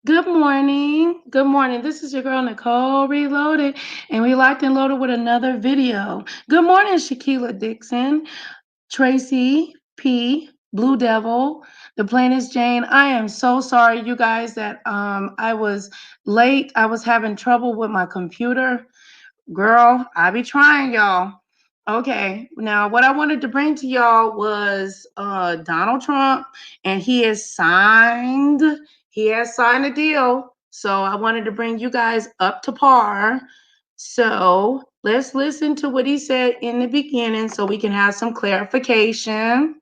Good morning. Good morning. This is your girl Nicole Reloaded, and we locked and loaded with another video. Good morning, Shaquila Dixon, Tracy P, Blue Devil, the plainest Jane. I am so sorry, you guys, that I was late. I was having trouble with my computer. Girl, I be trying, y'all. Okay, now what I wanted to bring to y'all was Donald Trump, and he has signed a deal. So I wanted to bring you guys up to par. So let's listen to what he said in the beginning so we can have some clarification.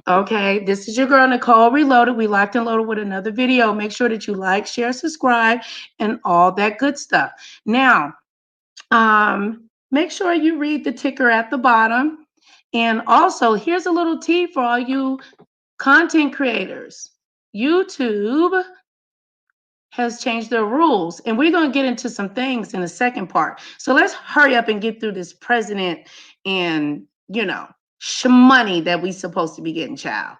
Okay, this is your girl Nicole Reloaded. We locked and loaded with another video. Make sure that you like, share, subscribe, and all that good stuff. Now, make sure you read the ticker at the bottom. And also, here's a little tea for all you content creators. YouTube has changed their rules, and we're going to get into some things in the second part. So let's hurry up and get through this president and, money that we supposed to be getting, child.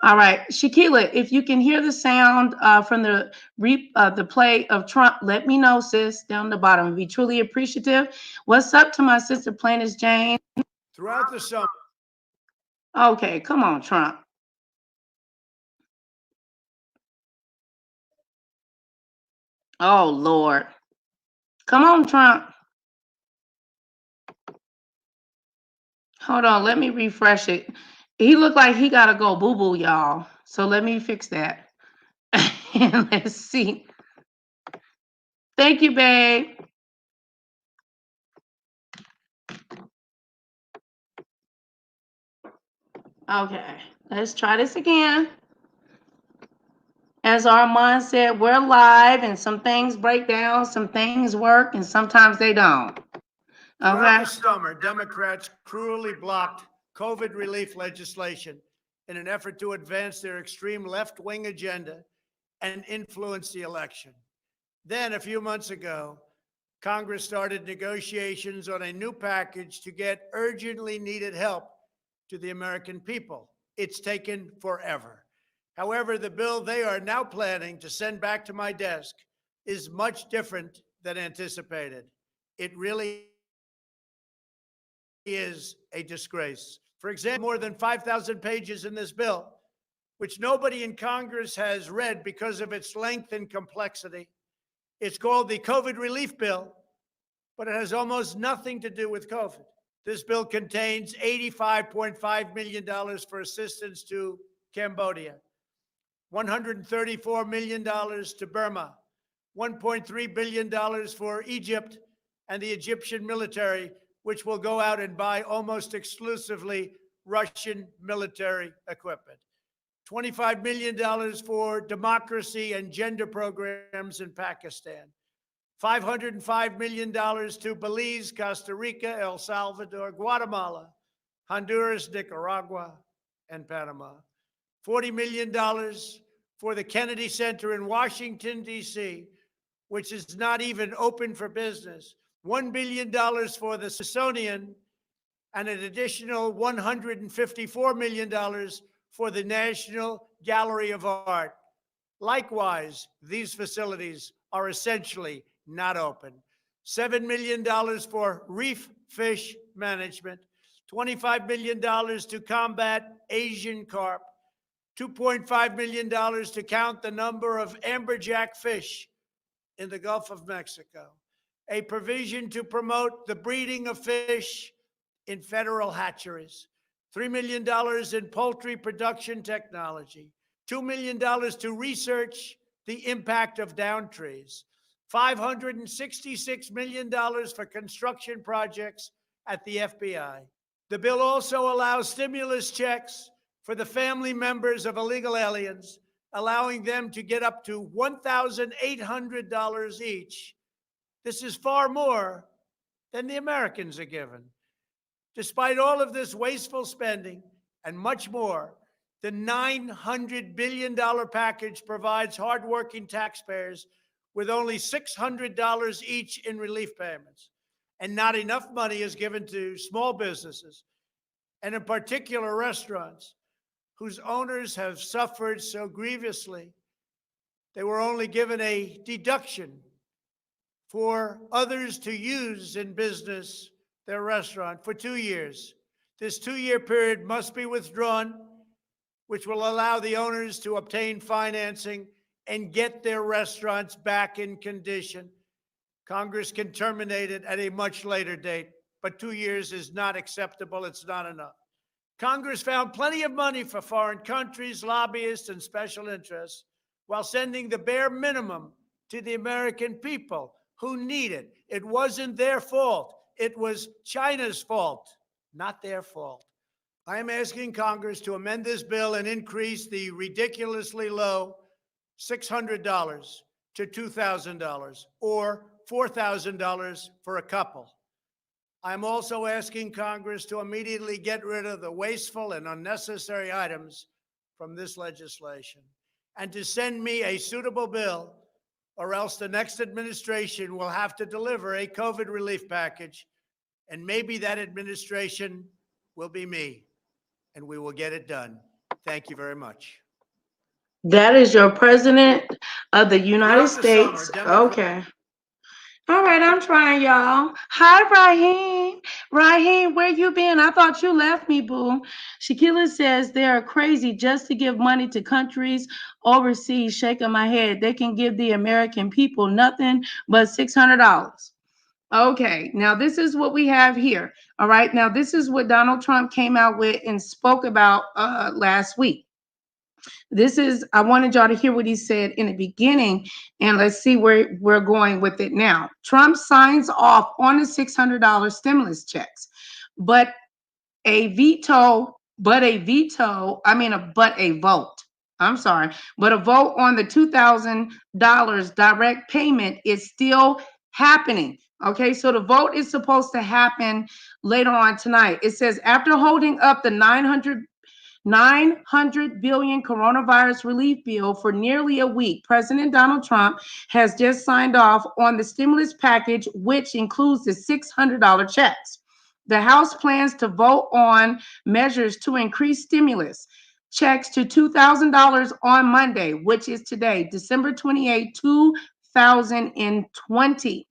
All right, Shakila, if you can hear the sound from the play of Trump, let me know, sis, down the bottom. I'd be truly appreciative. What's up to my sister, Plainest Jane? Throughout the summer. Okay, come on, Trump. Oh, Lord. Come on, Trump. Hold on, let me refresh it. He looked like he got to go boo-boo, y'all. So let me fix that. And let's see. Thank you, babe. Okay, let's try this again. As Armand said, we're live and some things break down, some things work, and sometimes they don't. Throughout Okay. the summer, Democrats cruelly blocked COVID relief legislation in an effort to advance their extreme left-wing agenda and influence the election. Then, a few months ago, Congress started negotiations on a new package to get urgently needed help to the American people. It's taken forever. However, the bill they are now planning to send back to my desk is much different than anticipated. It really is a disgrace. For example, more than 5,000 pages in this bill, which nobody in Congress has read because of its length and complexity. It's called the COVID Relief Bill, but it has almost nothing to do with COVID. This bill contains $85.5 million for assistance to Cambodia, $134 million to Burma, $1.3 billion for Egypt and the Egyptian military, which will go out and buy almost exclusively Russian military equipment. $25 million for democracy and gender programs in Pakistan. $505 million to Belize, Costa Rica, El Salvador, Guatemala, Honduras, Nicaragua, and Panama. $40 million for the Kennedy Center in Washington, D.C., which is not even open for business. $1 billion for the Smithsonian, and an additional $154 million for the National Gallery of Art. Likewise, these facilities are essentially not open. $7 million for reef fish management, $25 million to combat Asian carp, $2.5 million to count the number of amberjack fish in the Gulf of Mexico, a provision to promote the breeding of fish in federal hatcheries, $3 million in poultry production technology, $2 million to research the impact of down trees, $566 million for construction projects at the FBI. The bill also allows stimulus checks for the family members of illegal aliens, allowing them to get up to $1,800 each. This is far more than the Americans are given. Despite all of this wasteful spending and much more, the $900 billion package provides hardworking taxpayers with only $600 each in relief payments. And not enough money is given to small businesses, and in particular restaurants, whose owners have suffered so grievously They were only given a deduction for others to use in business their restaurant for 2 years. This 2-year period must be withdrawn, which will allow the owners to obtain financing and get their restaurants back in condition. Congress can terminate it at a much later date, but 2 years is not acceptable. It's not enough. Congress found plenty of money for foreign countries, lobbyists, and special interests while sending the bare minimum to the American people who need it. It wasn't their fault. It was China's fault, not their fault. I am asking Congress to amend this bill and increase the ridiculously low $600 to $2,000 or $4,000 for a couple. I'm also asking Congress to immediately get rid of the wasteful and unnecessary items from this legislation and to send me a suitable bill, or else the next administration will have to deliver a COVID relief package, and maybe that administration will be me, and we will get it done. Thank you very much. That is your president of the United Throughout the summer, States. Democrats. Okay. All right, I'm trying, y'all. Hi, Raheem. Raheem, where you been? I thought you left me, boo. Shaquilla says they are crazy just to give money to countries overseas. Shaking my head. They can give the American people nothing but $600. Okay, now this is what we have here. All right, now this is what Donald Trump came out with and spoke about last week. This is, I wanted y'all to hear what he said in the beginning, and let's see where we're going with it now. Trump signs off on the $600 stimulus checks, but a vote, but a vote on the $2,000 direct payment is still happening. Okay, so the vote is supposed to happen later on tonight. It says after holding up the 900 billion coronavirus relief bill for nearly a week, President Donald Trump has just signed off on the stimulus package, which includes the $600 checks. The House plans to vote on measures to increase stimulus checks to $2,000 on Monday, which is today, December 28, 2020.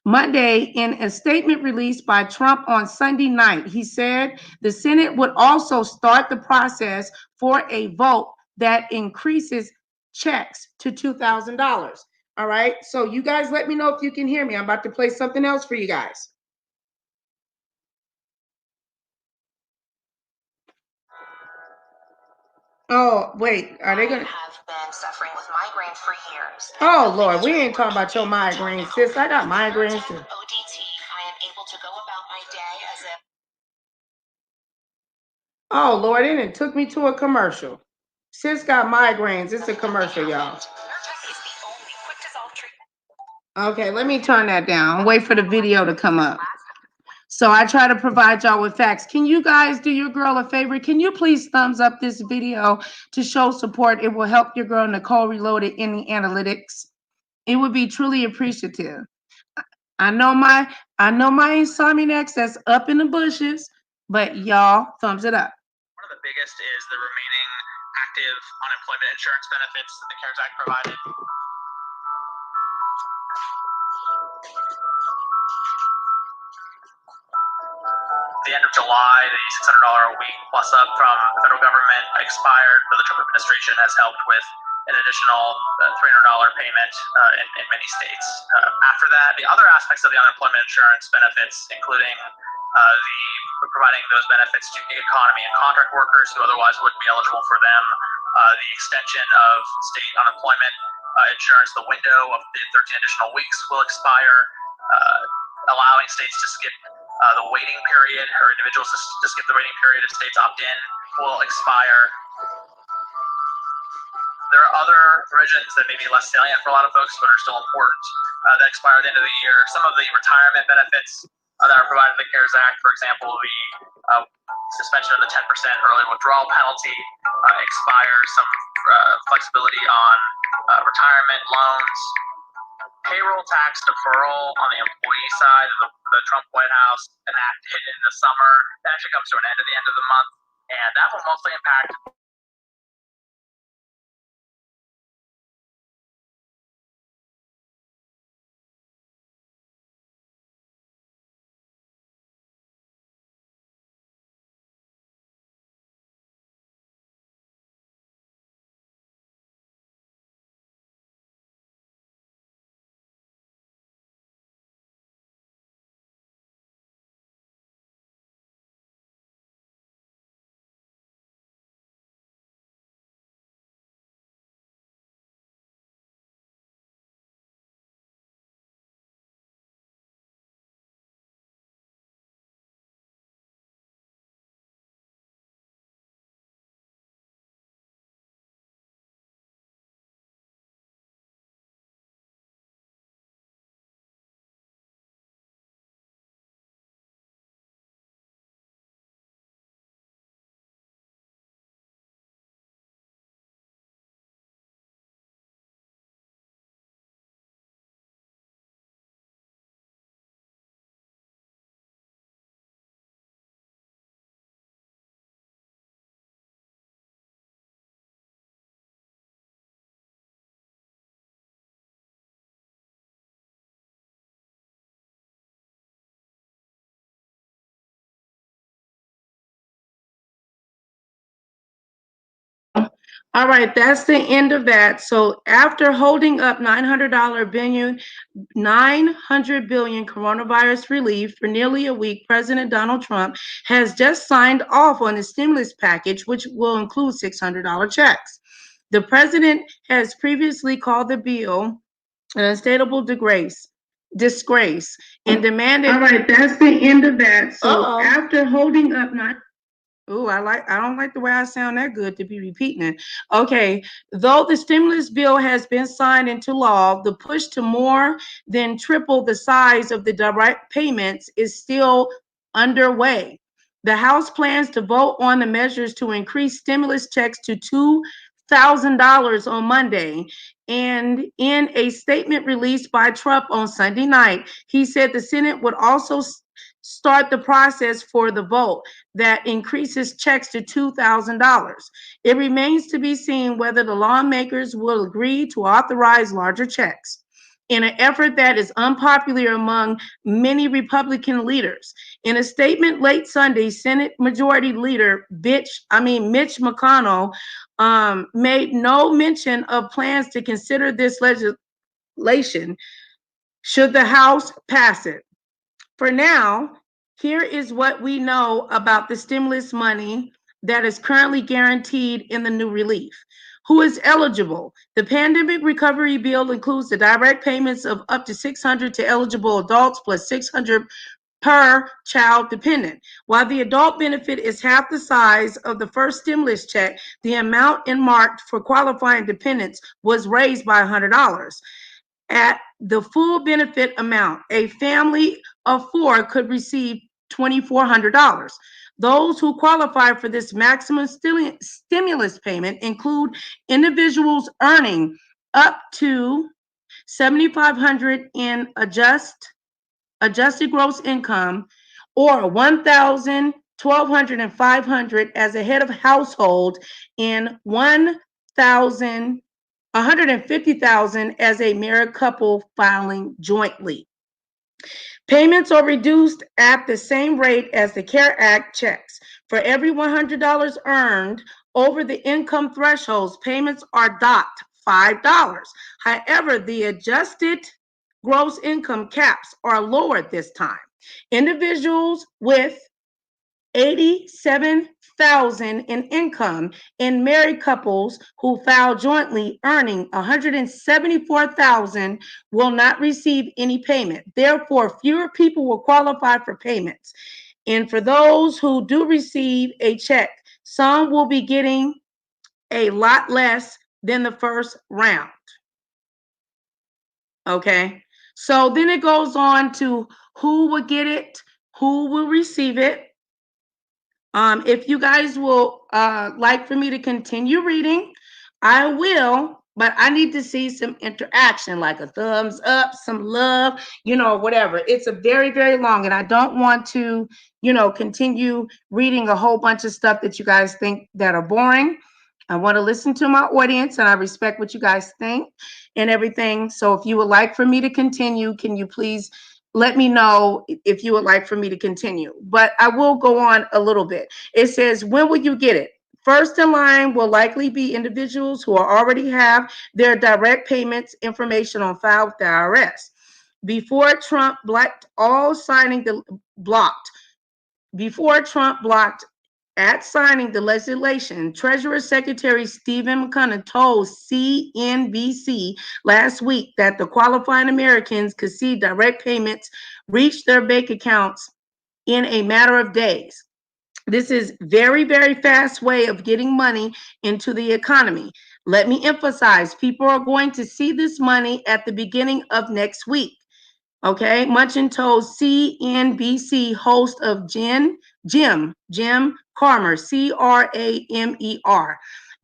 Monday, in a statement released by Trump on Sunday night, he said the Senate would also start the process for a vote that increases checks to $2,000. All right, so you guys let me know if you can hear me. I'm about to play something else for you guys. Oh, wait, are they gonna? I have been suffering with migraines for years. Oh, Lord, we ain't talking about your migraines, sis. I got migraines too. ODT, I am able to go about my day as if. Oh, Lord, it took me to a commercial. Sis got migraines. It's a commercial, y'all. Nurtec is the only quick dissolve treatment. Okay, let me turn that down. Wait for the video to come up. So I try to provide y'all with facts. Can you guys do your girl a favor? Can you please thumbs up this video to show support? It will help your girl Nicole Reloaded in the analytics. It would be truly appreciative. I know my insomniacs that's up in the bushes, but y'all thumbs it up. One of the biggest is the remaining active unemployment insurance benefits that the CARES Act provided. The end of July, the $600 a week plus up from the federal government expired, but the Trump administration has helped with an additional $300 payment in many states. After that, the other aspects of the unemployment insurance benefits, including the providing those benefits to gig economy and contract workers who otherwise wouldn't be eligible for them, the extension of state unemployment insurance, the window of the 13 additional weeks will expire, allowing states to skip the waiting period, or individuals to skip the waiting period if states opt in, will expire. There are other provisions that may be less salient for a lot of folks, but are still important, that expire at the end of the year. Some of the retirement benefits that are provided in the CARES Act, for example, the suspension of the 10% early withdrawal penalty expires, some flexibility on retirement loans, payroll tax deferral on the employee side of the Trump White House enacted in the summer. That actually comes to an end at the end of the month, and that will mostly impact All right, that's the end of that. So after holding up $900 billion coronavirus relief for nearly a week, President Donald Trump has just signed off on the stimulus package, which will include $600 checks. The president has previously called the bill an unstateable disgrace, and demanded. All right, that's the end of that. So after holding up nine. Oh, I don't like the way I sound that good to be repeating it. Okay, though the stimulus bill has been signed into law, the push to more than triple the size of the direct payments is still underway. The House plans to vote on the measures to increase stimulus checks to $2,000 on Monday. And in a statement released by Trump on Sunday night, he said the Senate would also start the process for the vote that increases checks to $2,000. It remains to be seen whether the lawmakers will agree to authorize larger checks. In an effort that is unpopular among many Republican leaders. In a statement late Sunday, Senate Majority Leader Mitch McConnell made no mention of plans to consider this legislation should the House pass it. For now, here is what we know about the stimulus money that is currently guaranteed in the new relief. Who is eligible? The pandemic recovery bill includes the direct payments of up to $600 to eligible adults plus $600 per child dependent. While the adult benefit is half the size of the first stimulus check, the amount earmarked for qualifying dependents was raised by $100. At the full benefit amount, a family of four could receive $2,400. Those who qualify for this maximum stimulus payment include individuals earning up to $7,500 in adjusted gross income, or $1,000, $1,200, and $500 as a head of household, and $150,000 as a married couple filing jointly. Payments are reduced at the same rate as the CARE Act checks. For every $100 earned over the income thresholds, payments are docked $5. However, the adjusted gross income caps are lowered this time. Individuals with 87,000 in income and married couples who file jointly earning 174,000 will not receive any payment. Therefore, fewer people will qualify for payments. And for those who do receive a check, some will be getting a lot less than the first round. Okay, so then it goes on to who will get it, who will receive it. If you guys will like for me to continue reading, I will, but I need to see some interaction, like a thumbs up, some love, whatever. It's a very, very long, and I don't want to, continue reading a whole bunch of stuff that you guys think that are boring. I want to listen to my audience, and I respect what you guys think and everything. So if you would like for me to continue, can you please let me know if you would like for me to continue? But I will go on a little bit. It says, when will you get it? First in line will likely be individuals who already have their direct payments information on file with the IRS. Before Trump blocked at signing the legislation, Treasury Secretary Stephen McConnell told CNBC last week that the qualifying Americans could see direct payments reach their bank accounts in a matter of days. This is very, very fast way of getting money into the economy. Let me emphasize, people are going to see this money at the beginning of next week. Okay, Munchin told CNBC host of Jim Cramer, Cramer.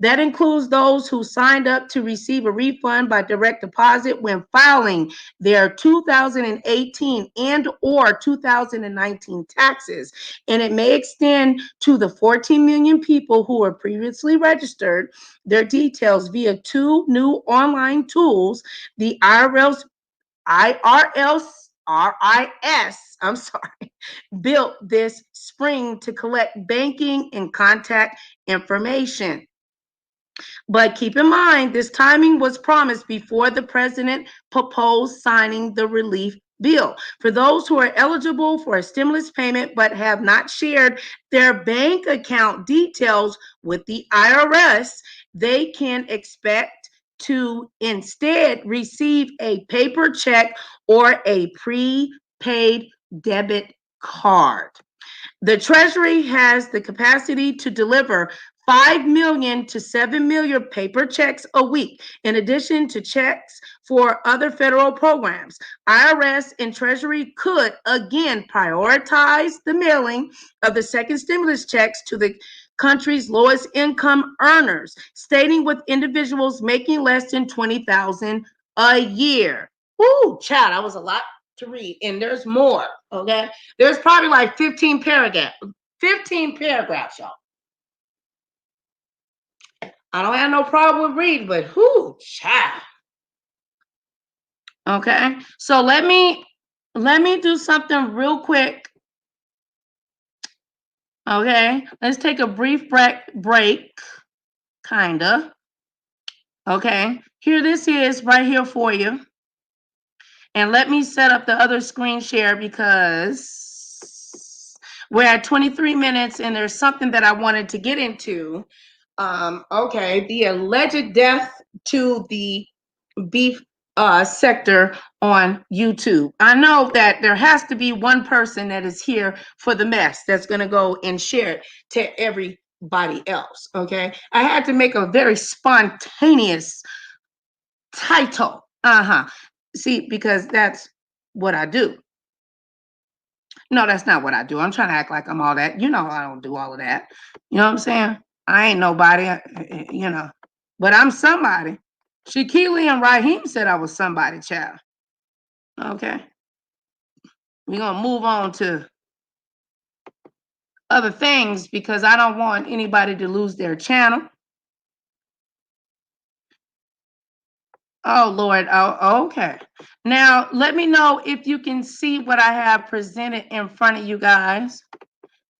That includes those who signed up to receive a refund by direct deposit when filing their 2018 and or 2019 taxes. And it may extend to the 14 million people who were previously registered their details via two new online tools, the RIS, built this spring to collect banking and contact information. But keep in mind, this timing was promised before the president proposed signing the relief bill. For those who are eligible for a stimulus payment but have not shared their bank account details with the IRS, they can expect to instead receive a paper check or a prepaid debit card. The Treasury has the capacity to deliver 5 million to 7 million paper checks a week, in addition to checks for other federal programs. IRS and Treasury could again prioritize the mailing of the second stimulus checks to the country's lowest income earners, stating with individuals making less than $20,000 a year. Ooh, child, that was a lot to read, and there's more. Okay, there's probably like 15 paragraphs, y'all. I don't have no problem with reading, but whoo, child. Okay, so let me do something real quick. Okay, let's take a brief break, kinda. Okay, here this is right here for you. And let me set up the other screen share because we're at 23 minutes and there's something that I wanted to get into. Okay, the alleged death to the beef sector on YouTube. I know that there has to be one person that is here for the mess that's going to go and share it to everybody else. Okay, I had to make a very spontaneous title. See, because that's what I do. No, that's not what I do. I'm trying to act like I'm all that. You know, I don't do all of that. You know what I'm saying? I ain't nobody, you know, but I'm somebody. Shaquille and Raheem said I was somebody, child. Okay. We're going to move on to other things because I don't want anybody to lose their channel. Oh, Lord. Oh, okay. Now, let me know if you can see what I have presented in front of you guys.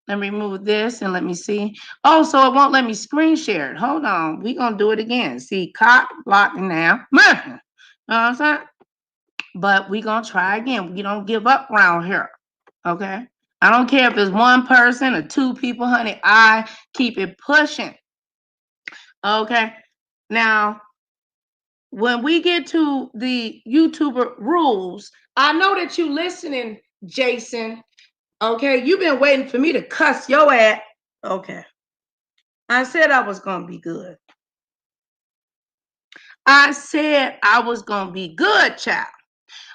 Let me remove this and let me see. Oh, so it won't let me screen share it. Hold on. We're going to do it again. See, cop blocking now. You know what I'm saying? But we're going to try again. We don't give up around here. Okay? I don't care if it's one person or two people, honey. I keep it pushing. Okay? Now, when we get to the YouTuber rules, I know that you listening, Jason. Okay, you've been waiting for me to cuss your ass. Okay. I said I was going to be good. I said I was going to be good, child.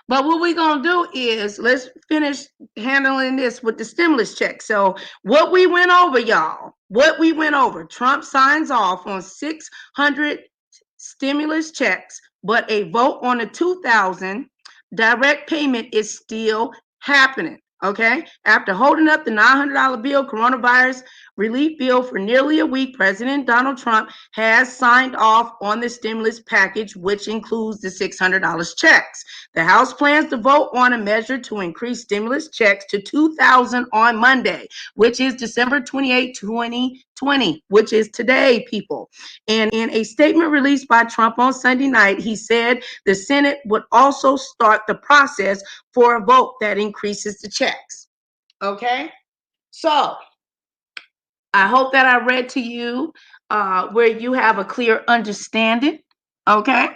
But what we're going to do is let's finish handling this with the stimulus check. So what we went over, y'all, Trump signs off on 600 stimulus checks, but a vote on the 2,000 direct payment is still happening. Okay, after holding up the $900 bill, coronavirus relief bill for nearly a week, President Donald Trump has signed off on the stimulus package, which includes the $600 checks. The House plans to vote on a measure to increase stimulus checks to $2,000 on Monday, which is December 28, 2020, which is today, people. And in a statement released by Trump on Sunday night, he said the Senate would also start the process for a vote that increases the checks. Okay? So, I hope that I read to you where you have a clear understanding. Okay?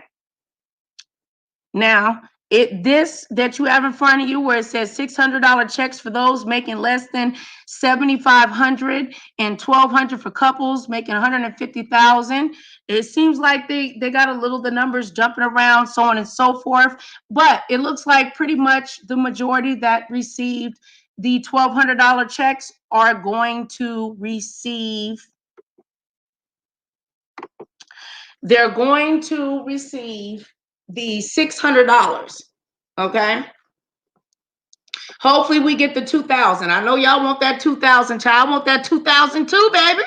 Now, this that you have in front of you where it says $600 checks for those making less than $7,500 and $1,200 for couples making $150,000. It seems like they got a little the numbers jumping around, so on and so forth. But it looks like pretty much the majority that received the $1,200 checks are going to receive. They're going to receive the $600. Okay. Hopefully we get the 2,000. I know y'all want that 2,000, child. I want that 2,000 too, baby.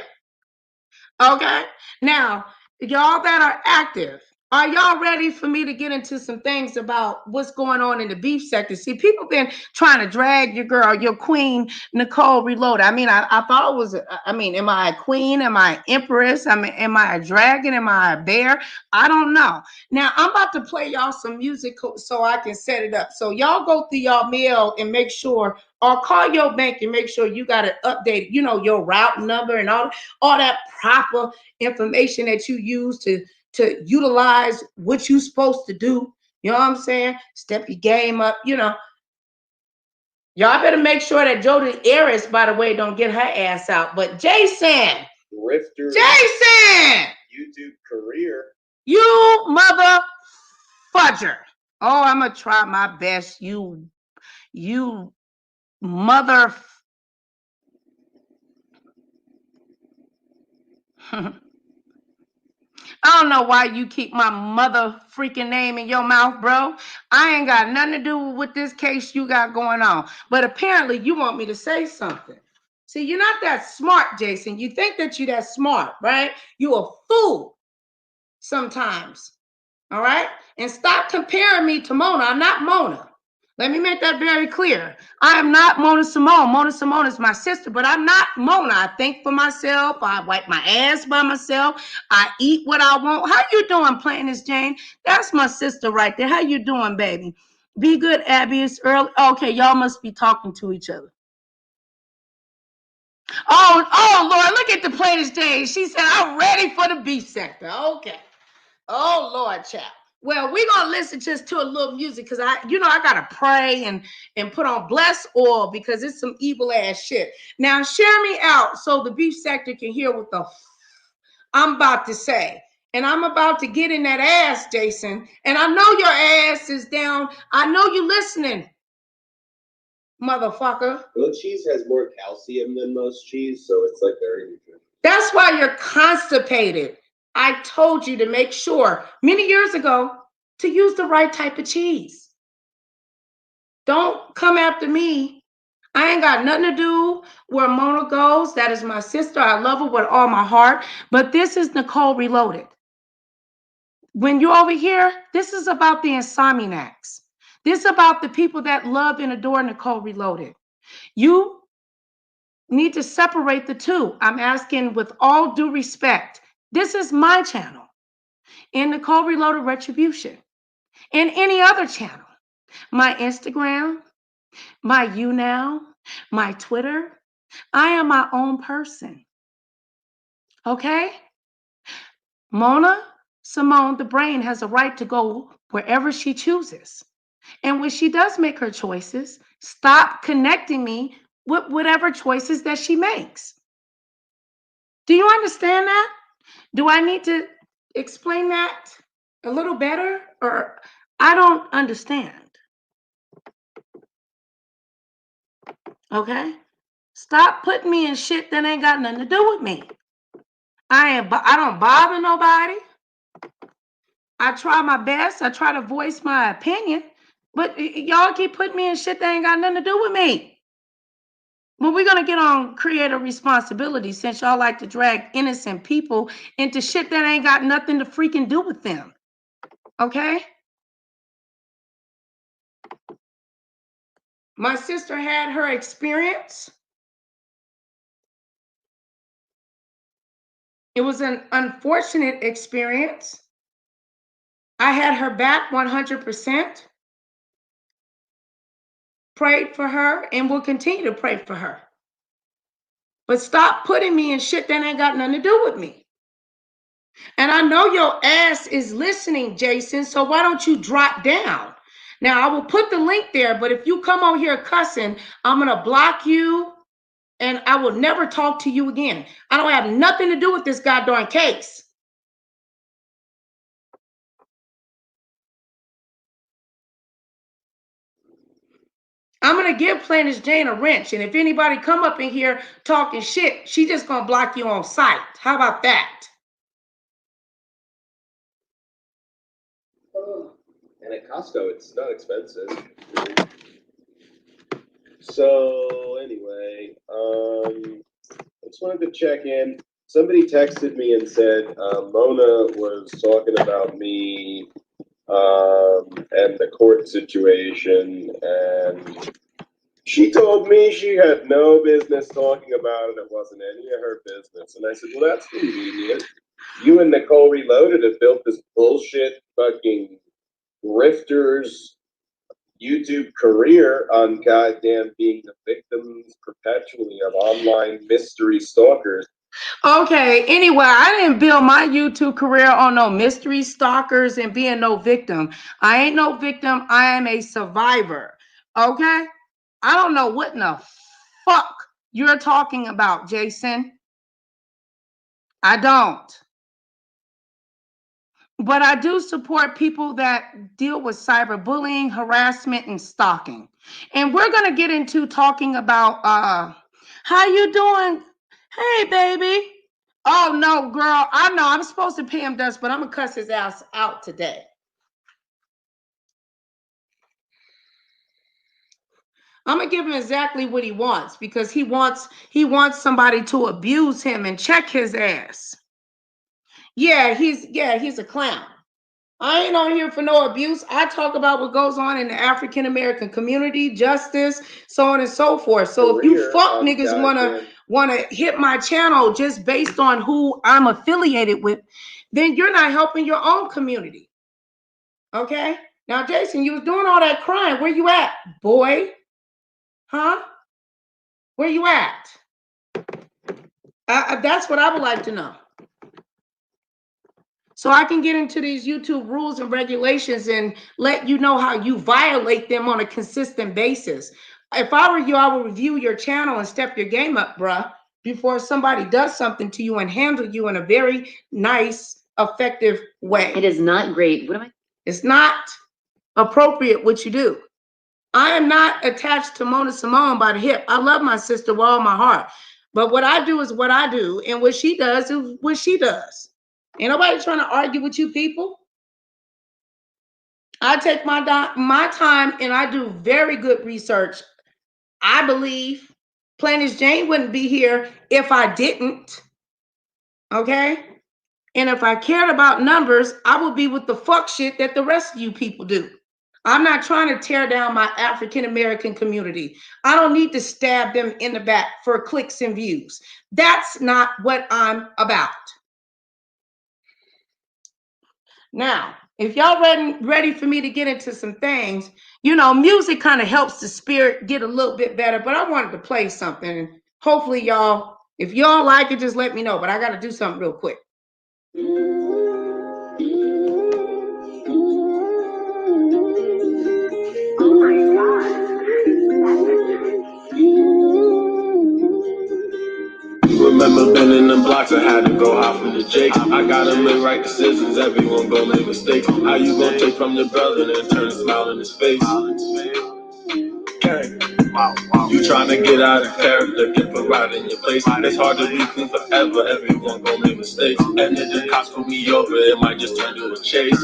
Okay. Now, y'all that are active. Are y'all ready for me to get into some things about what's going on in the beef sector? See, people been trying to drag your girl, your queen, Nicole Reloaded. I mean, I thought it was, I mean, am I a queen? Am I an empress? I mean, am I a dragon? Am I a bear? I don't know. Now, I'm about to play y'all some music so I can set it up. So y'all go through y'all mail and make sure, or call your bank and make sure you got it updated, you know, your route number and all that proper information that you use to utilize what you're supposed to do. You know what I'm saying? Step your game up, you know. Y'all better make sure that Jody Eris, by the way, don't get her ass out. But Jason! Jason! YouTube career. You mother fudger. Oh, I'm going to try my best. You mother... I don't know why you keep my mother freaking name in your mouth, bro. I ain't got nothing to do with this case you got going on. But apparently you want me to say something. See, you're not that smart, Jason. You think that you're that smart, right? You a fool sometimes, all right? And stop comparing me to Mona. I'm not Mona. Let me make that very clear. I am not Mona Simone. Mona Simone is my sister, but I'm not Mona. I think for myself. I wipe my ass by myself. I eat what I want. How you doing, Plainest Jane? That's my sister right there. How you doing, baby? Be good, Abby. It's early. Okay, y'all must be talking to each other. Oh, Lord, look at the Plainest Jane. She said, I'm ready for the beef sector. Okay. Oh, Lord, child. Well, we're going to listen just to a little music because I got to pray and put on blessed oil because it's some evil ass shit. Now, share me out so the beef sector can hear what the I'm about to say. And I'm about to get in that ass, Jason. And I know your ass is down. I know you listening, motherfucker. Well, cheese has more calcium than most cheese, so it's like very nutritious. That's why you're constipated. I told you to make sure many years ago to use the right type of cheese. Don't come after me. I ain't got nothing to do where Mona goes. That is my sister. I love her with all my heart. But this is Nicole Reloaded. When you're over here, this is about the insomniacs. This is about the people that love and adore Nicole Reloaded. You need to separate the two. I'm asking with all due respect. This is my channel. In Nicole Reloaded Retribution. In any other channel. My Instagram, my YouNow, my Twitter. I am my own person. Okay? Mona Simone, the brain, has a right to go wherever she chooses. And when she does make her choices, stop connecting me with whatever choices that she makes. Do you understand that? Do I need to explain that a little better? Or I don't understand. Okay? Stop putting me in shit that ain't got nothing to do with me. I don't bother nobody. I try my best. I try to voice my opinion. But y'all keep putting me in shit that ain't got nothing to do with me. Well, we're going to get on creator responsibility since y'all like to drag innocent people into shit that ain't got nothing to freaking do with them. Okay? My sister had her experience. It was an unfortunate experience. I had her back 100%. Prayed for her and will continue to pray for her. But stop putting me in shit that ain't got nothing to do with me. And I know your ass is listening, Jason, so why don't you drop down? Now, I will put the link there, but if you come on here cussing, I'm going to block you and I will never talk to you again. I don't have nothing to do with this goddamn case. I'm going to give Plaintiff Jane a wrench, and if anybody come up in here talking shit, she just going to block you on sight. How about that? And at Costco, it's not expensive. So anyway, I just wanted to check in. somebody texted me and said Mona was talking about me and the court situation, and she told me she had no business talking about it. It wasn't any of her business. And I said, well, that's convenient. You and Nicole Reloaded have built this bullshit fucking grifters YouTube career on goddamn being the victims perpetually of online mystery stalkers. Okay, anyway, I didn't build my YouTube career on no mystery stalkers and being no victim. I ain't no victim. I am a survivor. Okay? I don't know what in the fuck you're talking about, Jason. I don't. But I do support people that deal with cyberbullying, harassment, and stalking. And we're going to get into talking about how you doing? Hey, baby. Oh, no, girl. I know I'm supposed to pay him dust, but I'm going to cuss his ass out today. I'm going to give him exactly what he wants because he wants somebody to abuse him and check his ass. Yeah, he's a clown. I ain't on here for no abuse. I talk about what goes on in the African American community, justice, so on and so forth. So if you fuck niggas wanna hit my channel just based on who I'm affiliated with, then you're not helping your own community. Okay? Now, Jason, you was doing all that crying. Where you at, boy? Huh? Where you at? That's what I would like to know. So I can get into these YouTube rules and regulations and let you know how you violate them on a consistent basis. If I were you, I would review your channel and step your game up, bruh, before somebody does something to you and handle you in a very nice, effective way. It is not great. What am I? It's not appropriate what you do. I am not attached to Mona Simone by the hip. I love my sister with all my heart. But what I do is what I do, and what she does is what she does. Ain't nobody trying to argue with you people. I take my time and I do very good research. I believe Planet Jane wouldn't be here if I didn't. Okay? And if I cared about numbers, I would be with the fuck shit that the rest of you people do. I'm not trying to tear down my African American community. I don't need to stab them in the back for clicks and views. That's not what I'm about. Now, if y'all ready for me to get into some things, you know, music kind of helps the spirit get a little bit better, but I wanted to play something. Hopefully y'all, if y'all like it, just let me know, but I got to do something real quick. Oh my God. Remember been in them blocks, I had to go hide from the jakes. I gotta make right decisions, everyone gon' make mistakes. How you gon' take from your brother and turn a smile in his face? Okay. You tryna get out of character, get put right in your place. It's hard to be clean forever, everyone gon' make mistakes. And if the cops pull me over, it might just turn to a chase.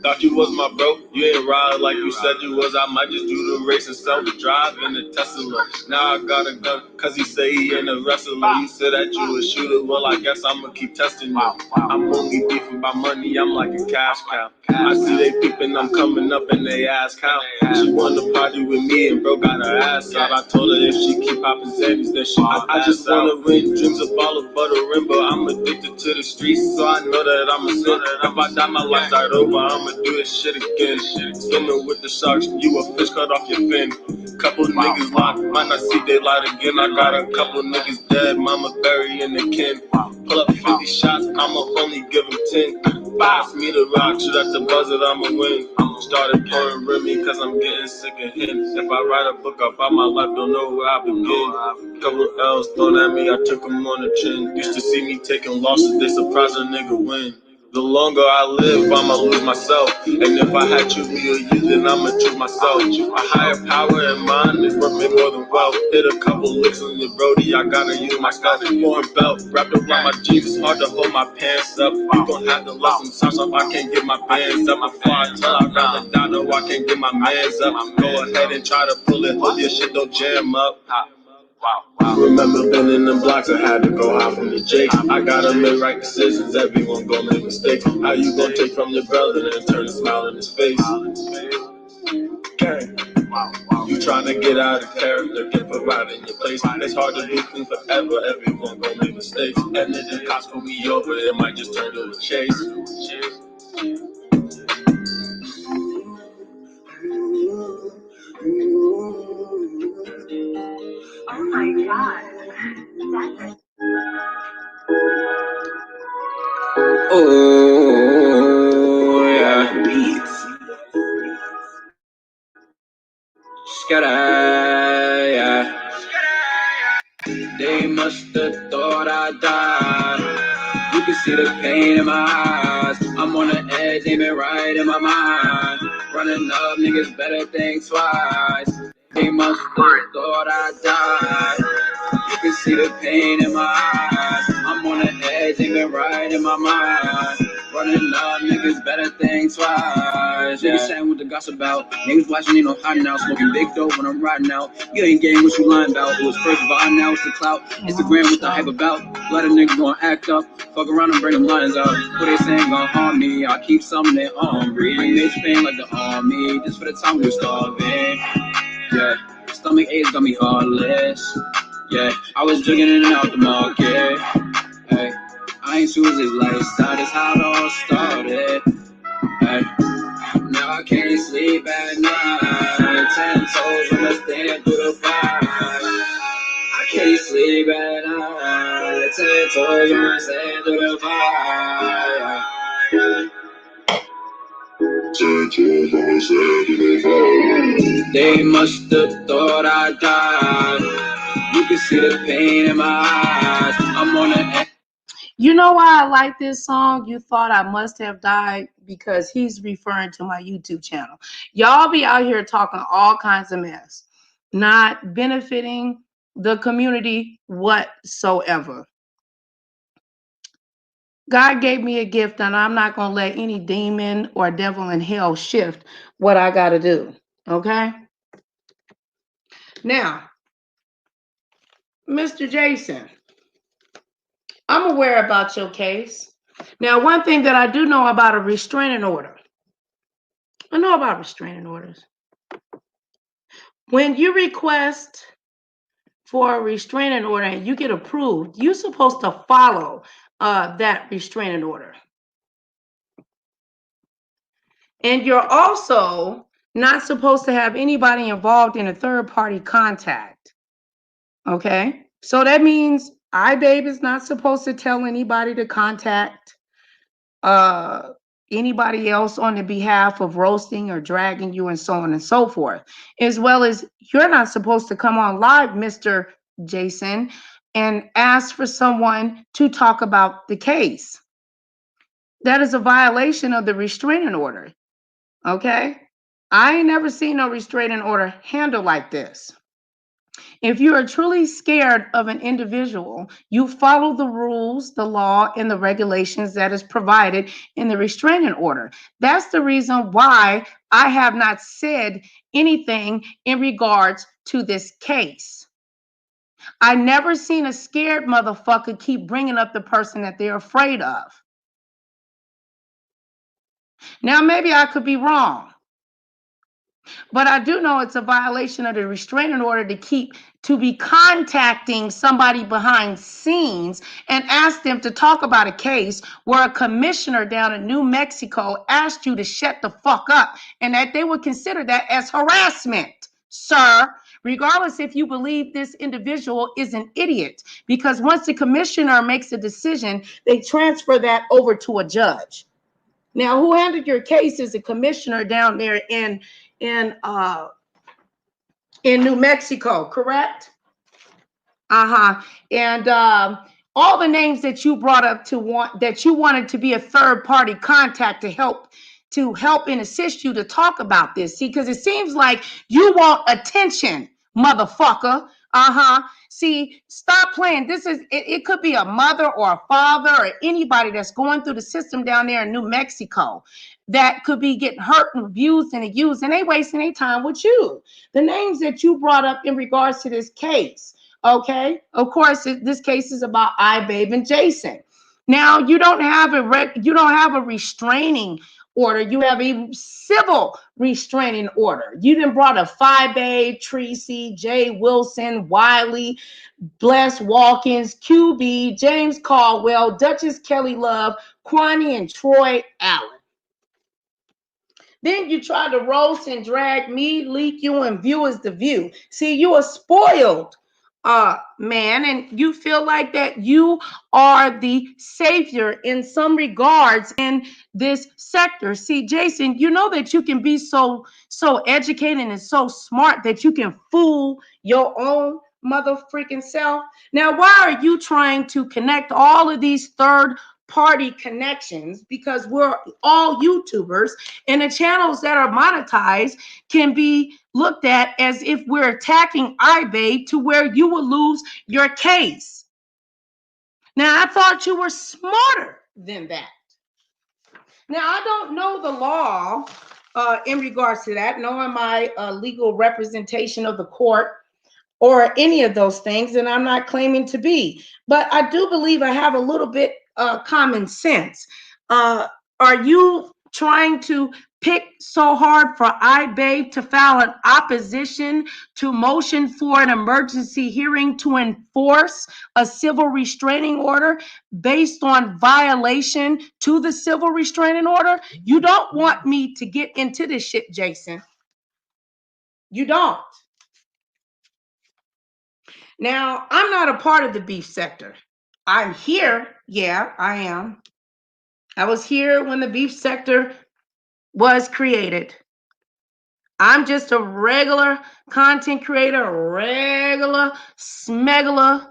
Thought you was my bro, you ain't ride like you said you was. I might just do the race and self-drive in the Tesla. Now I got a gun, cause he say he ain't a wrestler. You said that you a shooter, well I guess I'ma keep testing you. I'm only beefing by money, I'm like a cash cow. I see they peeping, I'm coming up and they ask how. She wanna party with me and bro got her ass out. I told her if she keep popping Xannies, then she I just wanna win, dreams of all of butter but I'm addicted to the streets, so I know that I'm a sinner. If I die, my life start over, I'ma do this shit again. Swimming with the sharks, you a fish cut off your fin. Couple niggas locked, might not see daylight again. I got a couple niggas dead, mama burying the kin. Pull up 50 shots, I'ma only give them 10. Pass me the rock, shoot at the buzzer, I'ma win. Started pouring Remy cause I'm getting sick of hints. If I write a book about my life, don't know where I begin. Couple L's thrown at me, I took them on the chin. Used to see me taking losses, they surprised a nigga win. The longer I live, I'ma lose myself. And if I had choose me or you, then I'ma choose myself. A higher power in mind is worth me more than wealth. Hit a couple licks on the roadie, I gotta use my scalp. Foreign belt wrapped around my jeans, it's hard to hold my pants up. You gon' have to let some times off, I can't get my bands up. Before I tell, I'd rather die, no, I can't get my mans up. Go ahead and try to pull it, hope your shit don't jam up. Remember been in them blocks, I had to go hide from the Jakes. I gotta make right decisions, everyone gon' make mistakes. How you gon' take from your brother and turn a smile in his face? Gang. You tryna get out of character, get put right in your place. It's hard to do things forever, everyone gon' make mistakes. And then the cops pull me over, it might just turn to a chase. Oh my god. That's Oh, yeah. Skada, yeah. They must have thought I died. You can see the pain in my eyes. I'm on the edge, aiming right in my mind. Running up, niggas better think twice. They must have thought I died. You can see the pain in my eyes. I'm on the edge, aiming right in my mind. Running up, niggas better think twice. Yeah. Niggas saying what the gossip about. Niggas watching, ain't no hiding out. Smoking big dope when I'm riding out. You ain't getting what you lying about. It was first vibe, now it's the clout. Instagram with the hype about. Let a nigga gon' act up. Fuck around and bring them lines out. What they saying gon' harm me. I keep summoning hungry. Bring this pain like the army. Just for the time we were starving. Yeah. Stomach aches got me heartless. Yeah. I was drinking in and out the market. Hey. I ain't choose this lifestyle. That's how it all started. Hey. Now I can't sleep at night. 10 toes when I stand through the fire. I can't sleep at night. 10 toes when I stand through the fire. 10 toes when I stand through the fire. They must have thought I died. You can see the pain in my eyes. I'm on the edge. You know why I like this song? You thought I must have died, because he's referring to my YouTube channel. Y'all be out here talking all kinds of mess, not benefiting the community whatsoever. God gave me a gift, and I'm not going to let any demon or devil in hell shift what I got to do. Okay? Now, Mr. Jason, I'm aware about your case. Now, one thing that I do know about a restraining order, I know about restraining orders. When you request for a restraining order and you get approved, you're supposed to follow that restraining order. And you're also not supposed to have anybody involved in a third-party contact. Okay? So that means iBabe is not supposed to tell anybody to contact anybody else on the behalf of roasting or dragging you and so on and so forth. As well as you're not supposed to come on live, Mr. Jason, and ask for someone to talk about the case. That is a violation of the restraining order. Okay? I ain't never seen no restraining order handled like this. If you are truly scared of an individual, you follow the rules, the law, and the regulations that is provided in the restraining order. That's the reason why I have not said anything in regards to this case. I never seen a scared motherfucker keep bringing up the person that they're afraid of. Now, maybe I could be wrong, but I do know it's a violation of the restraining order to be contacting somebody behind scenes and ask them to talk about a case where a commissioner down in New Mexico asked you to shut the fuck up, and that they would consider that as harassment, sir, regardless if you believe this individual is an idiot. Because once the commissioner makes a decision, they transfer that over to a judge. Now, who handled your case is a commissioner down there in New Mexico, correct? And all the names that you brought up that you wanted to be a third party contact to help and assist you to talk about this. See, because it seems like you want attention, motherfucker. See, stop playing. It could be a mother or a father or anybody that's going through the system down there in New Mexico that could be getting hurt and abused and used, and they wasting their time with you. The names that you brought up in regards to this case, Okay, of course, this case is about iBabe and Jason. Now you don't have a restraining order. You have a civil restraining order. You done brought a Babe, Tracy, Jay Wilson, Wiley, Bless Walkins, QB, James Caldwell, Duchess Kelly Love, Kwani, and Troy Allen. Then you try to roast and drag me, leak you, and view as the view. See, you are spoiled, man, and you feel like that you are the savior in some regards in this sector. See, Jason, you know that you can be so educated and so smart that you can fool your own mother freaking self. Now, why are you trying to connect all of these third party connections? Because we're all YouTubers, and the channels that are monetized can be looked at as if we're attacking iBabe, to where you will lose your case. Now, I thought you were smarter than that. Now, I don't know the law in regards to that, knowing my legal representation of the court or any of those things, and I'm not claiming to be, but I do believe I have a little bit common sense. Are you trying to pick so hard for iBabe to file an opposition to motion for an emergency hearing to enforce a civil restraining order based on violation to the civil restraining order? You don't want me to get into this shit, Jason. You don't. Now, I'm not a part of the beef sector. I'm here. Yeah, I am. I was here when the beef sector was created. I'm just a regular content creator, regular smegular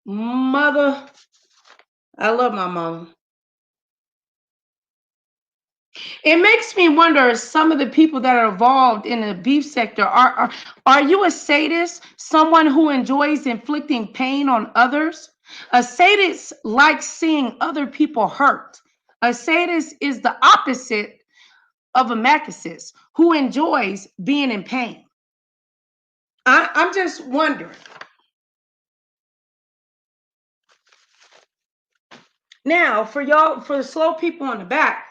mother. I love my mama. It makes me wonder, some of the people that are involved in the beef sector, are you a sadist, someone who enjoys inflicting pain on others? A sadist likes seeing other people hurt. A sadist is the opposite of a masochist, who enjoys being in pain. I'm just wondering. Now, for y'all, for the slow people on the back,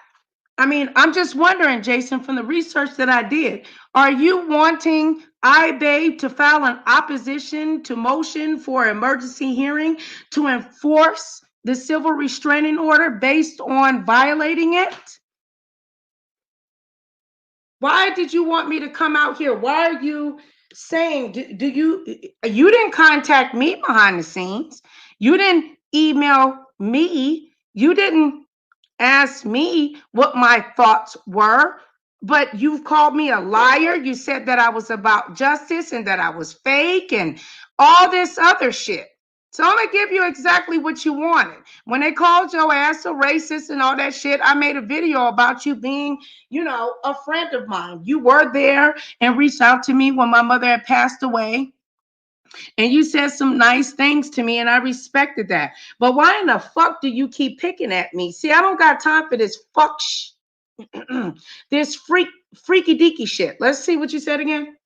I mean, I'm just wondering, Jason, from the research that I did, are you wanting iBabe to file an opposition to motion for emergency hearing to enforce the civil restraining order based on violating it? Why did you want me to come out here? Why are you saying, do you didn't contact me behind the scenes. You didn't email me. You didn't ask me what my thoughts were, but you've called me a liar. You said that I was about justice and that I was fake and all this other shit. So I'm gonna give you exactly what you wanted. When they called your ass a racist and all that shit, I made a video about you being, a friend of mine. You were there and reached out to me when my mother had passed away. And you said some nice things to me, and I respected that. But why in the fuck do you keep picking at me? See, I don't got time for this this freaky deaky shit. Let's see what you said again.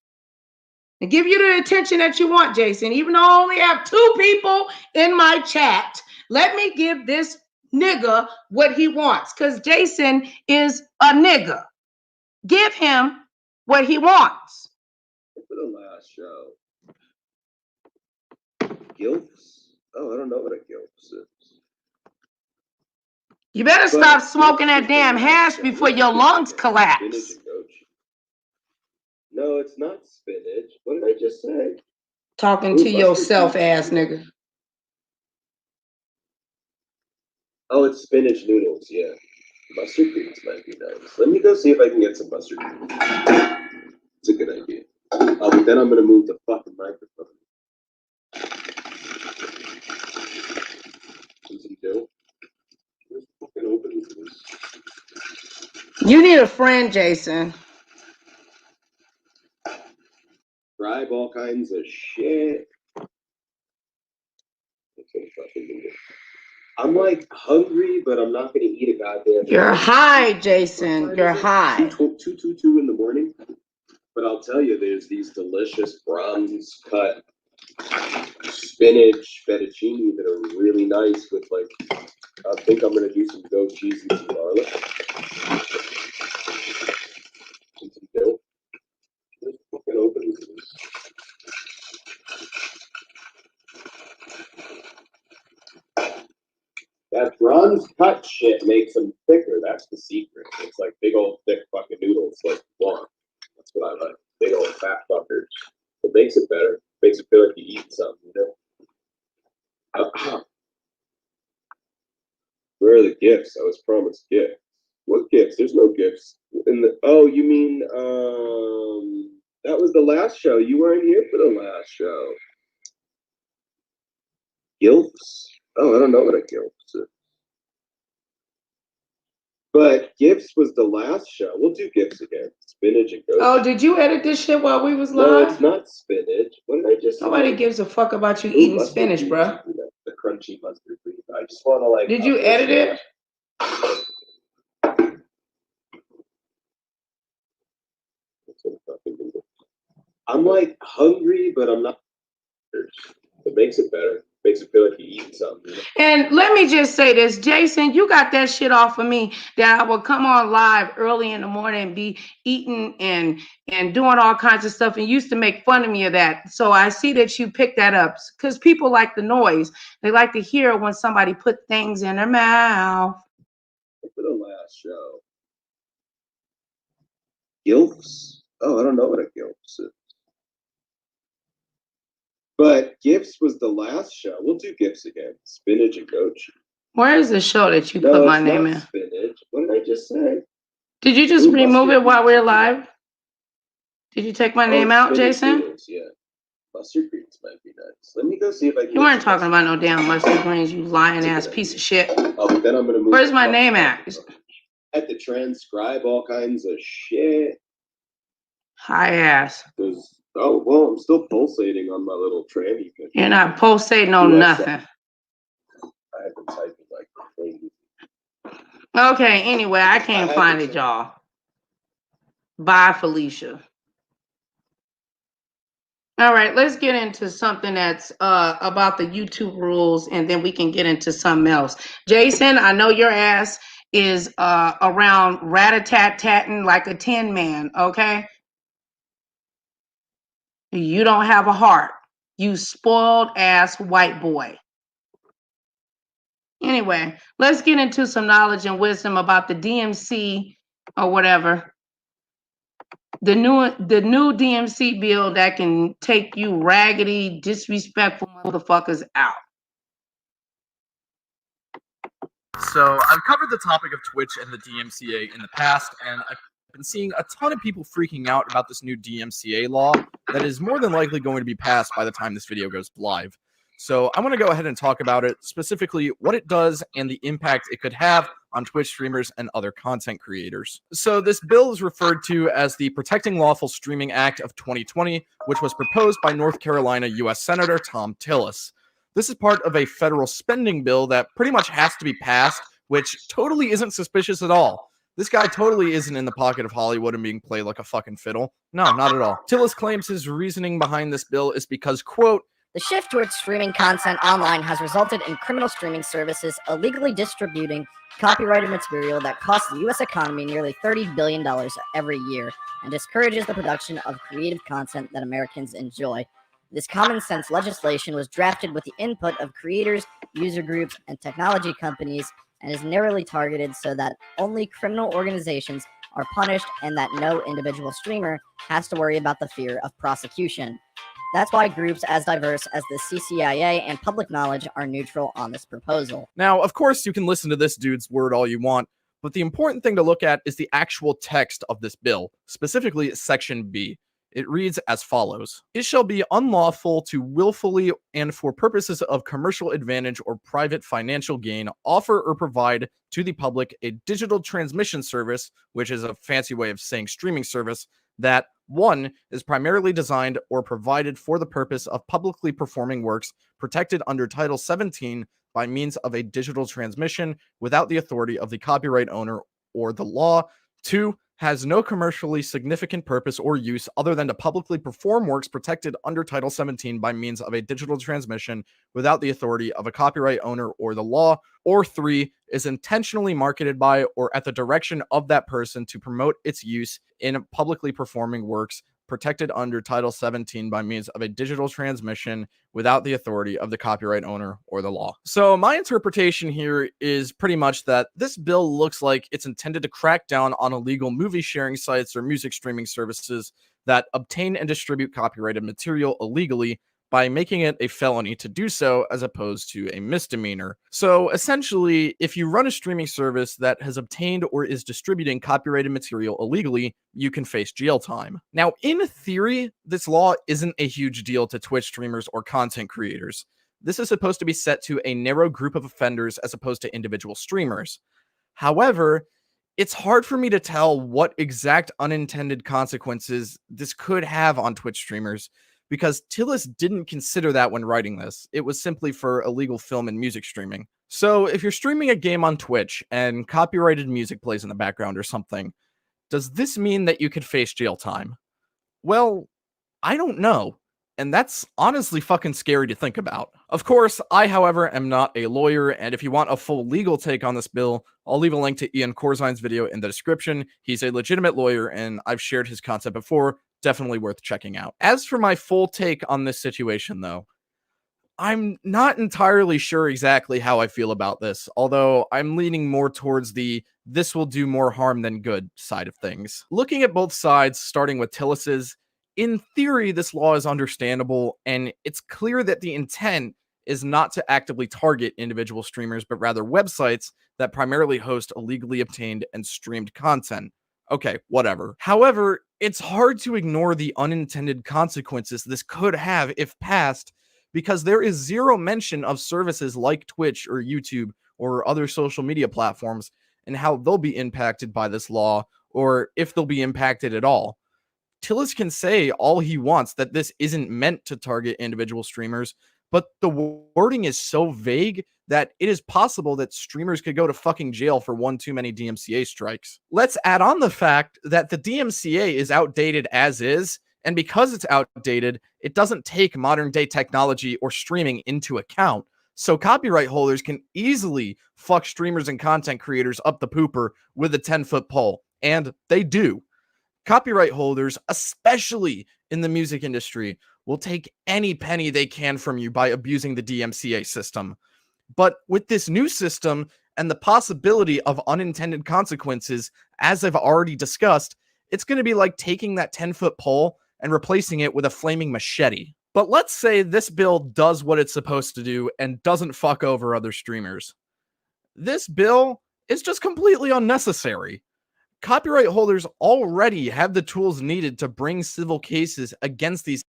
And give you the attention that you want, Jason. Even though I only have 2 people in my chat, let me give this nigga what he wants, because Jason is a nigga. Give him what he wants. For the last show. Gilfs? Oh, I don't know what a Gilfs is. You better stop smoking that damn hash before your lungs collapse. No, it's not spinach. What did I just say? Talking to yourself, ass nigga. Oh, it's spinach noodles, yeah. Mustard greens might be nice. Let me go see if I can get some mustard greens. It's a good idea. Oh, but then I'm gonna move the fucking microphone. You need a friend, Jason. Bribe all kinds of shit. I'm like hungry, but I'm not gonna eat a goddamn. You're high, Jason. You're high. 2:22 in the morning. But I'll tell you, there's these delicious bronze cut spinach fettuccine that are really nice with like, I think I'm gonna do some goat cheese and some garlic. And some dill. Just fucking open this. That bronze cut shit makes them thicker. That's the secret. It's like big old thick fucking noodles like one. That's what I like. Big old fat fuckers. It makes it better. Makes it feel like you eat something, you know? Where are the gifts? I was promised gifts. What gifts? There's no gifts. You mean that was the last show. You weren't here for the last show. Gifts? Oh, I don't know what a gift is. But gifts was the last show. We'll do gifts again. Spinach and goat. Oh, did you edit this shit while we was live? No, it's not spinach. What did I just say? Nobody gives a fuck about you eating spinach, bruh. The crunchy mustard green. I just want to like. Did you edit it? I'm like hungry, but I'm not. It makes it better. Makes it feel like you eat something. And let me just say this, Jason, you got that shit off of me that I will come on live early in the morning and be eating and doing all kinds of stuff, and used to make fun of me of that. So I see that you picked that up because people like the noise. They like to hear when somebody put things in their mouth. For the last show. Gifts? Oh, I don't know what a gifts is. But gifts was the last show. We'll do gifts again. Spinach and goat cheese. Where is the show that you put my name in? Spinach. What did I just say? Did you just remove it while we're live? Did you take my name out, Jason? Noodles, yeah. Mustard greens might be nice. Let me go see if I can. You weren't talking about no damn mustard greens, you lying ass piece of shit. Oh, but then I'm gonna move. Where's my name at? I had to transcribe all kinds of shit. High ass. Oh, well, I'm still pulsating on my little tranny picture. You're not pulsating on nothing. I have been typing like crazy. Okay, anyway, I can't find it, y'all. Bye, Felicia. All right, let's get into something that's about the YouTube rules, and then we can get into something else. Jason, I know your ass is around rat-a-tat-tatting like a tin man, okay? You don't have a heart. You spoiled ass white boy. Anyway, let's get into some knowledge and wisdom about the DMC or whatever. The new DMC bill that can take you raggedy, disrespectful motherfuckers out. So I've covered the topic of Twitch and the DMCA in the past, and I've been seeing a ton of people freaking out about this new DMCA law that is more than likely going to be passed by the time this video goes live. So I'm going to go ahead and talk about it, specifically what it does and the impact it could have on Twitch streamers and other content creators. So this bill is referred to as the Protecting Lawful Streaming Act of 2020, which was proposed by North Carolina U.S. Senator Tom Tillis. This is part of a federal spending bill that pretty much has to be passed, which totally isn't suspicious at all. This guy totally isn't in the pocket of Hollywood and being played like a fucking fiddle. No, not at all. Tillis claims his reasoning behind this bill is because, quote, the shift towards streaming content online has resulted in criminal streaming services illegally distributing copyrighted material that costs the U.S. economy nearly $30 billion every year and discourages the production of creative content that Americans enjoy. This common sense legislation was drafted with the input of creators, user groups, and technology companies and is narrowly targeted so that only criminal organizations are punished and that no individual streamer has to worry about the fear of prosecution. That's why groups as diverse as the CCIA and Public Knowledge are neutral on this proposal. Now, of course, you can listen to this dude's word all you want, but the important thing to look at is the actual text of this bill, specifically Section B. It reads as follows. It shall be unlawful to willfully and for purposes of commercial advantage or private financial gain offer or provide to the public a digital transmission service, which is a fancy way of saying streaming service, that 1 is primarily designed or provided for the purpose of publicly performing works protected under Title 17 by means of a digital transmission without the authority of the copyright owner or the law. 2, has no commercially significant purpose or use other than to publicly perform works protected under Title 17 by means of a digital transmission without the authority of a copyright owner or the law, or 3, is intentionally marketed by or at the direction of that person to promote its use in publicly performing works protected under Title 17 by means of a digital transmission without the authority of the copyright owner or the law. So my interpretation here is pretty much that this bill looks like it's intended to crack down on illegal movie sharing sites or music streaming services that obtain and distribute copyrighted material illegally by making it a felony to do so as opposed to a misdemeanor. So essentially, if you run a streaming service that has obtained or is distributing copyrighted material illegally, you can face jail time. Now, in theory, this law isn't a huge deal to Twitch streamers or content creators. This is supposed to be set to a narrow group of offenders as opposed to individual streamers. However, it's hard for me to tell what exact unintended consequences this could have on Twitch streamers, because Tillis didn't consider that when writing this. It was simply for illegal film and music streaming. So if you're streaming a game on Twitch and copyrighted music plays in the background or something, does this mean that you could face jail time? Well, I don't know. And that's honestly fucking scary to think about. Of course, I, however, am not a lawyer, and if you want a full legal take on this bill, I'll leave a link to Ian Corzine's video in the description. He's a legitimate lawyer, and I've shared his content before. Definitely worth checking out. As for my full take on this situation, though, I'm not entirely sure exactly how I feel about this, although I'm leaning more towards the this will do more harm than good side of things. Looking at both sides, starting with Tillis's, in theory, this law is understandable, and it's clear that the intent is not to actively target individual streamers, but rather websites that primarily host illegally obtained and streamed content. Okay, whatever. However, it's hard to ignore the unintended consequences this could have if passed, because there is zero mention of services like Twitch or YouTube or other social media platforms and how they'll be impacted by this law, or if they'll be impacted at all. Tillis can say all he wants that this isn't meant to target individual streamers, but the wording is so vague that it is possible that streamers could go to fucking jail for one too many DMCA strikes. Let's add on the fact that the DMCA is outdated as is, and because it's outdated, it doesn't take modern day technology or streaming into account. So copyright holders can easily fuck streamers and content creators up the pooper with a 10-foot pole, and they do. Copyright holders, especially in the music industry, will take any penny they can from you by abusing the DMCA system. But with this new system and the possibility of unintended consequences, as I've already discussed, it's going to be like taking that 10-foot pole and replacing it with a flaming machete. But let's say this bill does what it's supposed to do and doesn't fuck over other streamers. This bill is just completely unnecessary. Copyright holders already have the tools needed to bring civil cases against these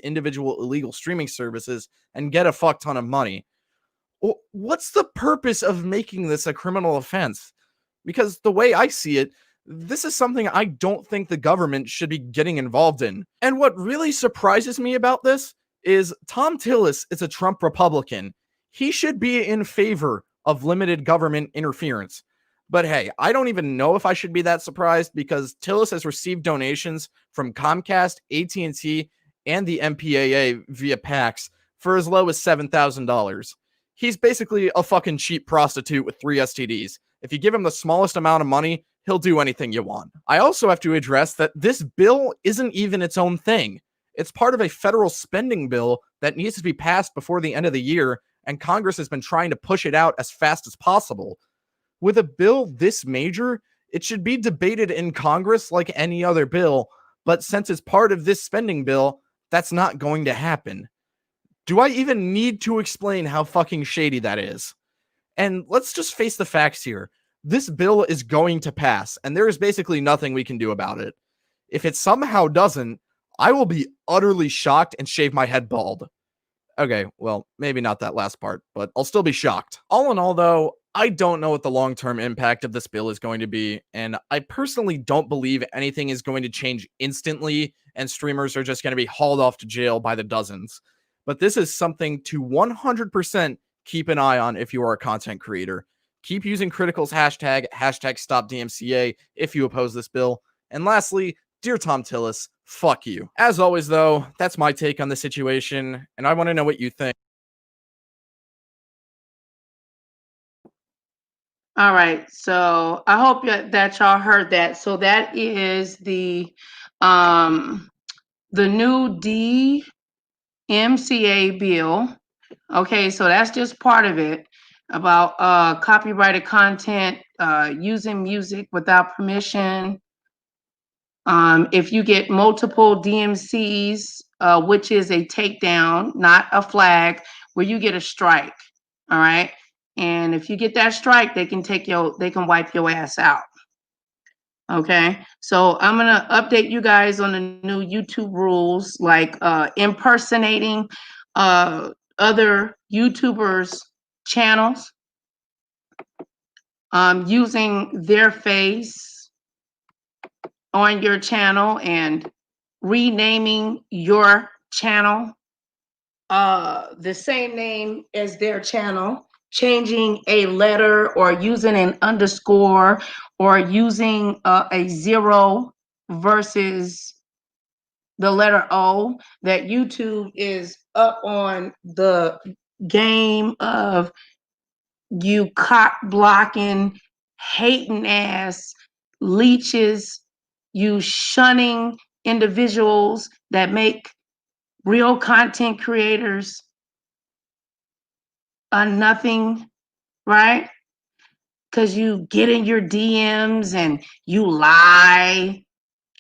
individual illegal streaming services and get a fuck ton of money. What's the purpose of making this a criminal offense? Because the way I see it, this is something I don't think the government should be getting involved in. And what really surprises me about this is Tom Tillis is a Trump Republican. He should be in favor of limited government interference. But hey, I don't even know if I should be that surprised, because Tillis has received donations from Comcast, AT&T, and the MPAA via PACs for as low as $7,000. He's basically a fucking cheap prostitute with 3 STDs. If you give him the smallest amount of money, he'll do anything you want. I also have to address that this bill isn't even its own thing. It's part of a federal spending bill that needs to be passed before the end of the year, and Congress has been trying to push it out as fast as possible. With a bill this major, it should be debated in Congress like any other bill, but since it's part of this spending bill, that's not going to happen. Do I even need to explain how fucking shady that is? And let's just face the facts here. This bill is going to pass, and there is basically nothing we can do about it. If it somehow doesn't, I will be utterly shocked and shave my head bald. Okay, well, maybe not that last part, but I'll still be shocked. All in all, though, I don't know what the long-term impact of this bill is going to be, and I personally don't believe anything is going to change instantly, and streamers are just going to be hauled off to jail by the dozens. But this is something to 100% keep an eye on if you are a content creator. Keep using Critical's hashtag StopDMCA if you oppose this bill. And lastly, dear Tom Tillis, fuck you. As always, though, that's my take on the situation, and I want to know what you think. All right, so I hope that y'all heard that. So that is the new DMCA bill. Okay, so that's just part of it about copyrighted content, using music without permission. If you get multiple DMCs, which is a takedown, not a flag, where you get a strike. All right. And if you get that strike, they can wipe your ass out. Okay. So I'm gonna update you guys on the new YouTube rules, like impersonating other YouTubers' channels, using their face on your channel and renaming your channel the same name as their channel, changing a letter or using an underscore or using a 0 versus the letter O. That YouTube is up on the game of you cock blocking, hating ass leeches, you shunning individuals that make real content creators are nothing, right? Because you get in your DMs and you lie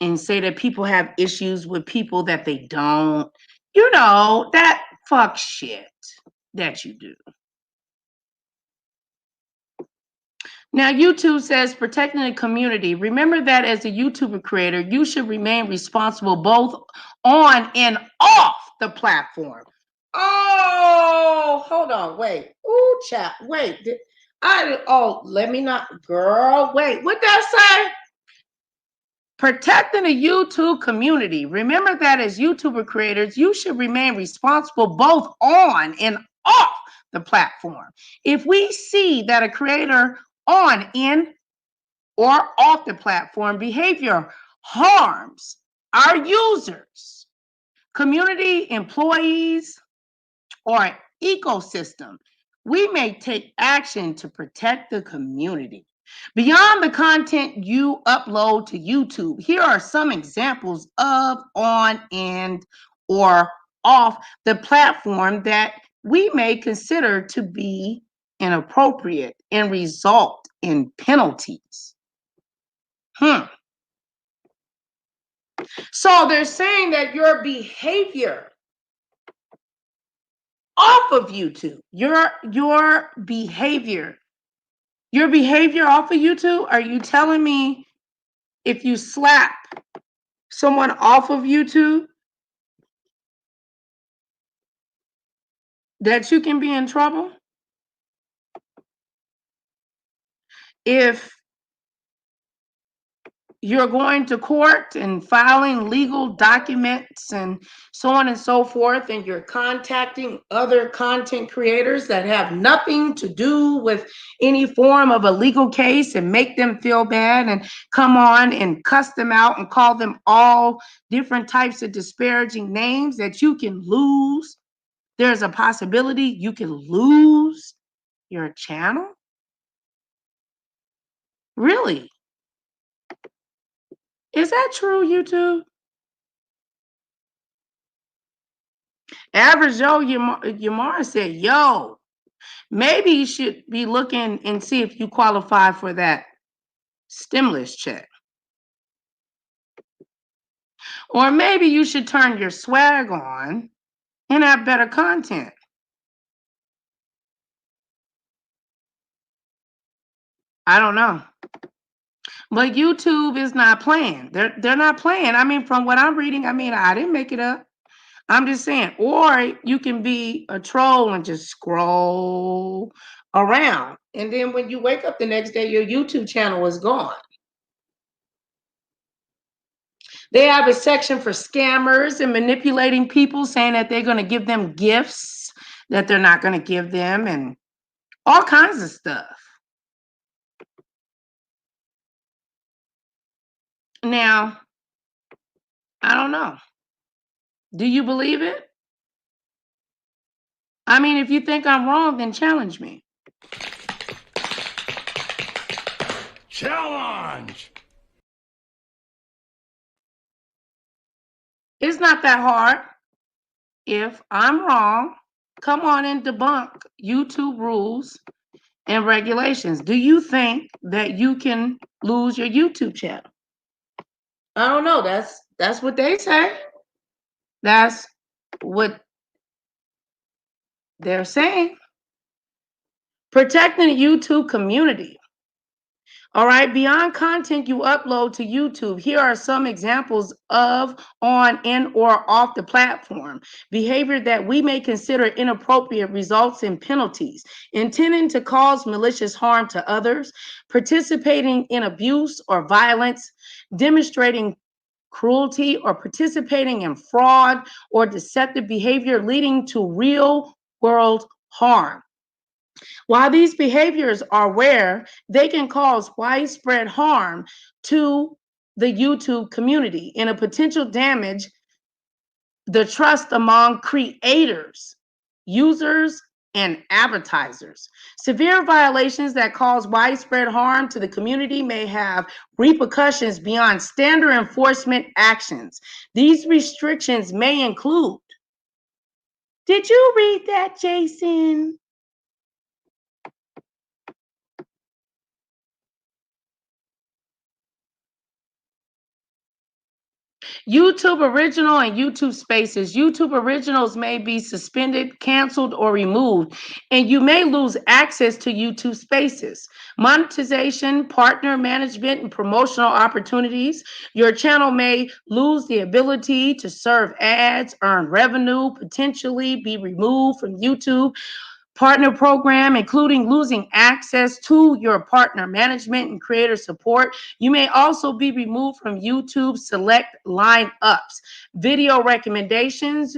and say that people have issues with people that they don't. You know, that fuck shit that you do. Now, YouTube says protecting the community. Remember that as a YouTuber creator, you should remain responsible both on and off the platform. Oh, hold on, wait. Ooh, chat, wait. Let me not, girl, wait. What that say? Protecting the YouTube community. Remember that as YouTuber creators, you should remain responsible both on and off the platform. If we see that a creator on, in, or off the platform behavior harms our users, community, employees, or ecosystem, we may take action to protect the community. Beyond the content you upload to YouTube, here are some examples of on and or off the platform that we may consider to be inappropriate and result in penalties. So they're saying that your behavior off of YouTube, your behavior off of YouTube, are you telling me if you slap someone off of YouTube that you can be in trouble? If you're going to court and filing legal documents and so on and so forth, and you're contacting other content creators that have nothing to do with any form of a legal case and make them feel bad and come on and cuss them out and call them all different types of disparaging names, that you can lose. There's a possibility you can lose your channel? Really? Is that true, YouTube? Average Joe Yamar said, yo, maybe you should be looking and see if you qualify for that stimulus check. Or maybe you should turn your swag on and have better content. I don't know. But YouTube is not playing. They're not playing. I mean, from what I'm reading, I didn't make it up. I'm just saying. Or you can be a troll and just scroll around. And then when you wake up the next day, your YouTube channel is gone. They have a section for scammers and manipulating people, saying that they're going to give them gifts that they're not going to give them and all kinds of stuff. Now, I don't know. Do you believe it? I mean, if you think I'm wrong, then challenge me. Challenge! It's not that hard. If I'm wrong, come on and debunk YouTube rules and regulations. Do you think that you can lose your YouTube channel? I don't know. That's what they say. That's what they're saying. Protecting the YouTube community. All right, beyond content you upload to YouTube, here are some examples of on, in, or off the platform. Behavior that we may consider inappropriate results in penalties, intending to cause malicious harm to others, participating in abuse or violence, demonstrating cruelty, or participating in fraud or deceptive behavior leading to real world harm. While these behaviors are rare, they can cause widespread harm to the YouTube community and a potential damage the trust among creators, users, and advertisers. Severe violations that cause widespread harm to the community may have repercussions beyond standard enforcement actions. These restrictions may include, did you read that, Jason? YouTube Original and YouTube Spaces. YouTube Originals may be suspended, canceled, or removed, and you may lose access to YouTube Spaces. Monetization, partner management, and promotional opportunities. Your channel may lose the ability to serve ads, earn revenue, potentially be removed from YouTube partner program, including losing access to your partner management and creator support. You may also be removed from YouTube select lineups, video recommendations.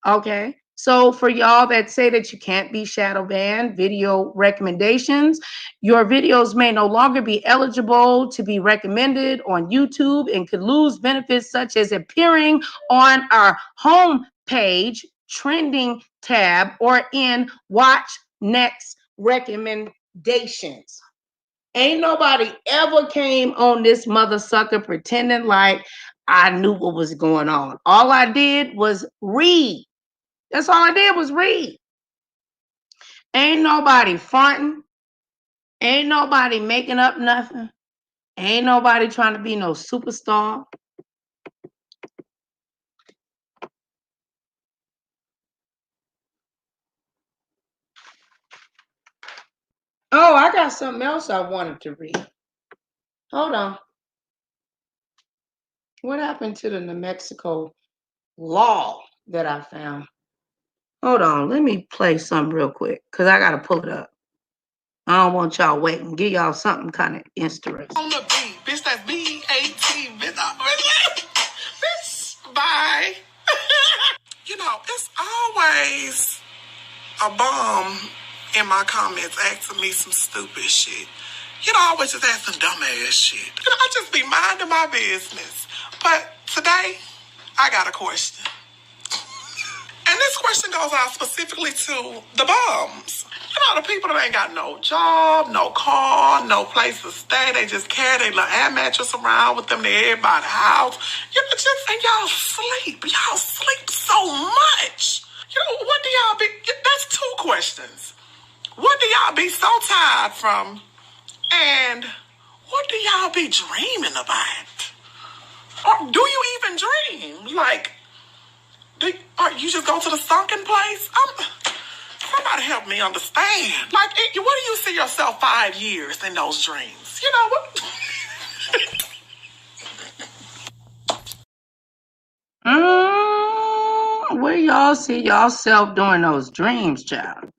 Okay. So for y'all that say that you can't be shadow banned, video recommendations, your videos may no longer be eligible to be recommended on YouTube and could lose benefits such as appearing on our home page, trending tab, or in watch next recommendations. Ain't nobody ever came on this mother sucker pretending like I knew what was going on. All I did was read. That's all I did was read. Ain't nobody fronting. Ain't nobody making up nothing. Ain't nobody trying to be no superstar. Oh, I got something else I wanted to read. Hold on. What happened to the New Mexico law that I found? Hold on. Let me play something real quick because I got to pull it up. I don't want y'all waiting. Give y'all something kind of interesting. On the beat, bitch, that's B-A-T, bitch. Bitch, bye. You know, it's always a bum in my comments asking me some stupid shit. You know, I always just ask some dumbass shit. You know, I just be minding my business. But today, I got a question. And this question goes out specifically to the bums. You know, the people that ain't got no job, no car, no place to stay. They just carry their little air mattress around with them to everybody's house. You know, and y'all sleep. Y'all sleep so much. You know, what do y'all be... That's two questions. What do y'all be so tired from? And what do y'all be dreaming about? Or do you even dream? Like, or you just go to the sunken place? Somebody help me understand. Like, what do you see yourself 5 years in those dreams? You know what? Where y'all see yourself doing those dreams, child?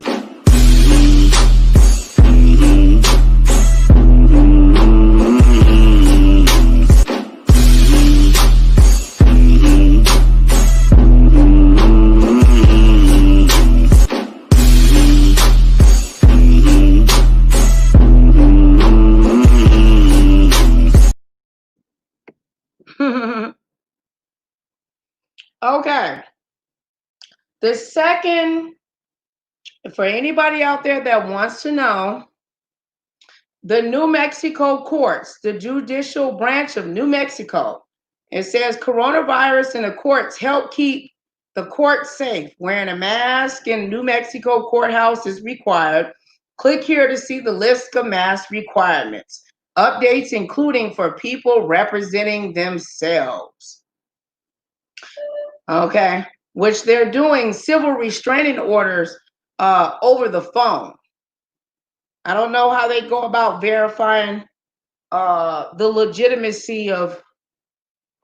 Okay. The second, for anybody out there that wants to know, the New Mexico courts, the judicial branch of New Mexico, it says coronavirus in the courts help keep the court safe. Wearing a mask in New Mexico courthouse is required. Click here to see the list of mask requirements. Updates including for people representing themselves. Okay, which they're doing civil restraining orders over the phone. I don't know how they go about verifying the legitimacy of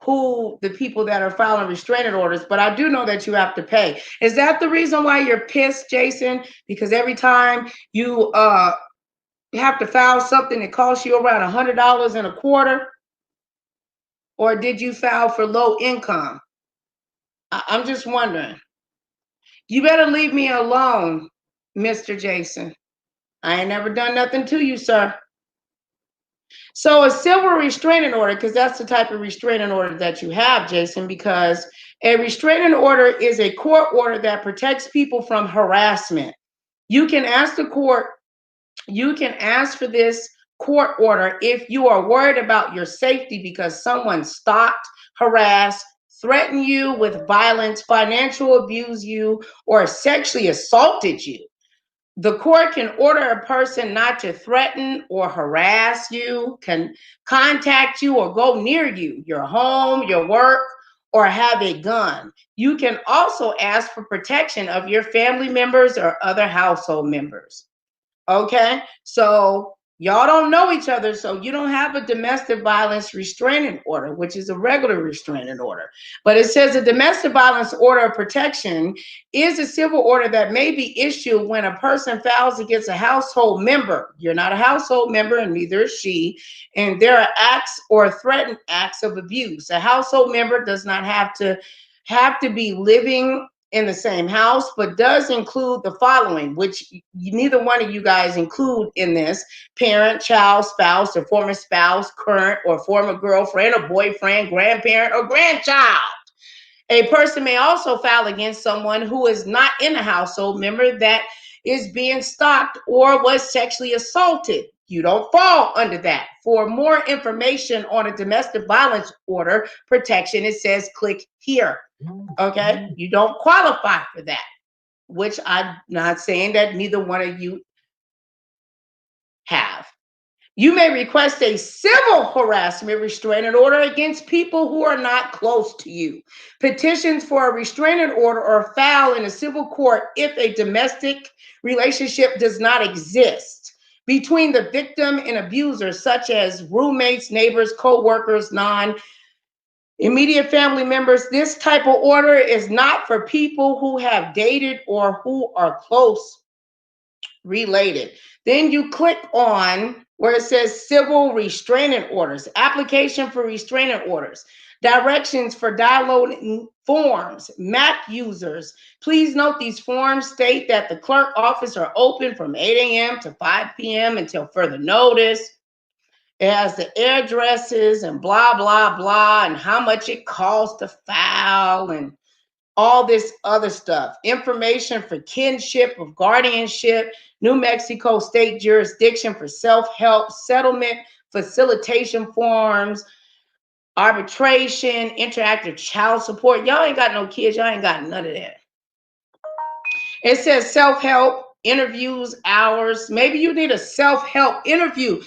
who the people that are filing restraining orders, but I do know that you have to pay. Is that the reason why you're pissed, Jason? Because every time you have to file something that costs you around $100 and a quarter, or did you file for low income? I'm just wondering. You better leave me alone, Mr. Jason. I ain't never done nothing to you, sir. So a civil restraining order, because that's the type of restraining order that you have, Jason, because a restraining order is a court order that protects people from harassment. You can ask the court, you can ask for this court order if you are worried about your safety because someone stalked, harassed, threatened you with violence, financial abuse you, or sexually assaulted you. The court can order a person not to threaten or harass you, can contact you or go near you, your home, your work, or have a gun. You can also ask for protection of your family members or other household members. Okay, so y'all don't know each other, so you don't have a domestic violence restraining order, which is a regular restraining order. But it says a domestic violence order of protection is a civil order that may be issued when a person files against a household member. You're not a household member, and neither is she. And there are acts or threatened acts of abuse. A household member does not have to be living in the same house, but does include the following, which neither one of you guys include in this: parent, child, spouse, or former spouse, current or former girlfriend or boyfriend, grandparent, or grandchild. A person may also file against someone who is not in a household member that is being stalked or was sexually assaulted. You don't fall under that. For more information on a domestic violence order protection, it says click here. Okay, you don't qualify for that, which I'm not saying that neither one of you have. You may request a civil harassment restraining order against people who are not close to you. Petitions for a restraining order are filed in a civil court if a domestic relationship does not exist between the victim and abuser, such as roommates, neighbors, co-workers, immediate family members. This type of order is not for people who have dated or who are close related. Then you click on where it says civil restraining orders, application for restraining orders, directions for downloading forms, Mac users. Please note these forms state that the clerk office are open from 8 a.m. to 5 p.m. until further notice. It has the addresses and blah, blah, blah, and how much it costs to file and all this other stuff. Information for kinship of guardianship, New Mexico state jurisdiction for self-help, settlement, facilitation forms, arbitration, interactive child support. Y'all ain't got no kids. Y'all ain't got none of that. It says self-help, interviews, hours. Maybe you need a self-help interview,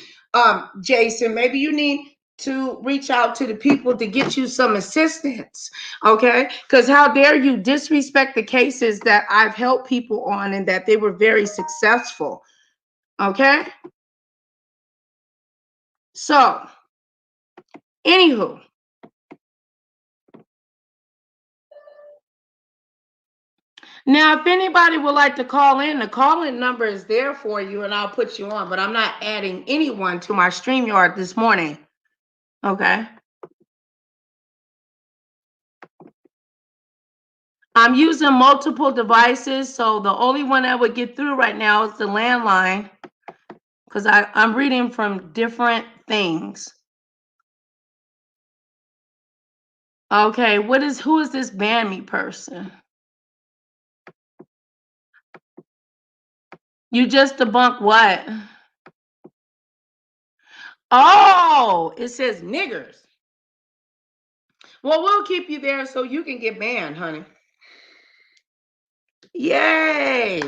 Jason. Maybe you need to reach out to the people to get you some assistance, okay? Because how dare you disrespect the cases that I've helped people on and that they were very successful, okay? So, anywho, now if anybody would like to call in, the call-in number is there for you and I'll put you on, but I'm not adding anyone to my StreamYard this morning, okay? I'm using multiple devices, so the only one that would get through right now is the landline because I'm reading from different things. Okay, who is this ban me person? You just debunked what? Oh, it says niggers. Well, we'll keep you there so you can get banned, honey. Yay.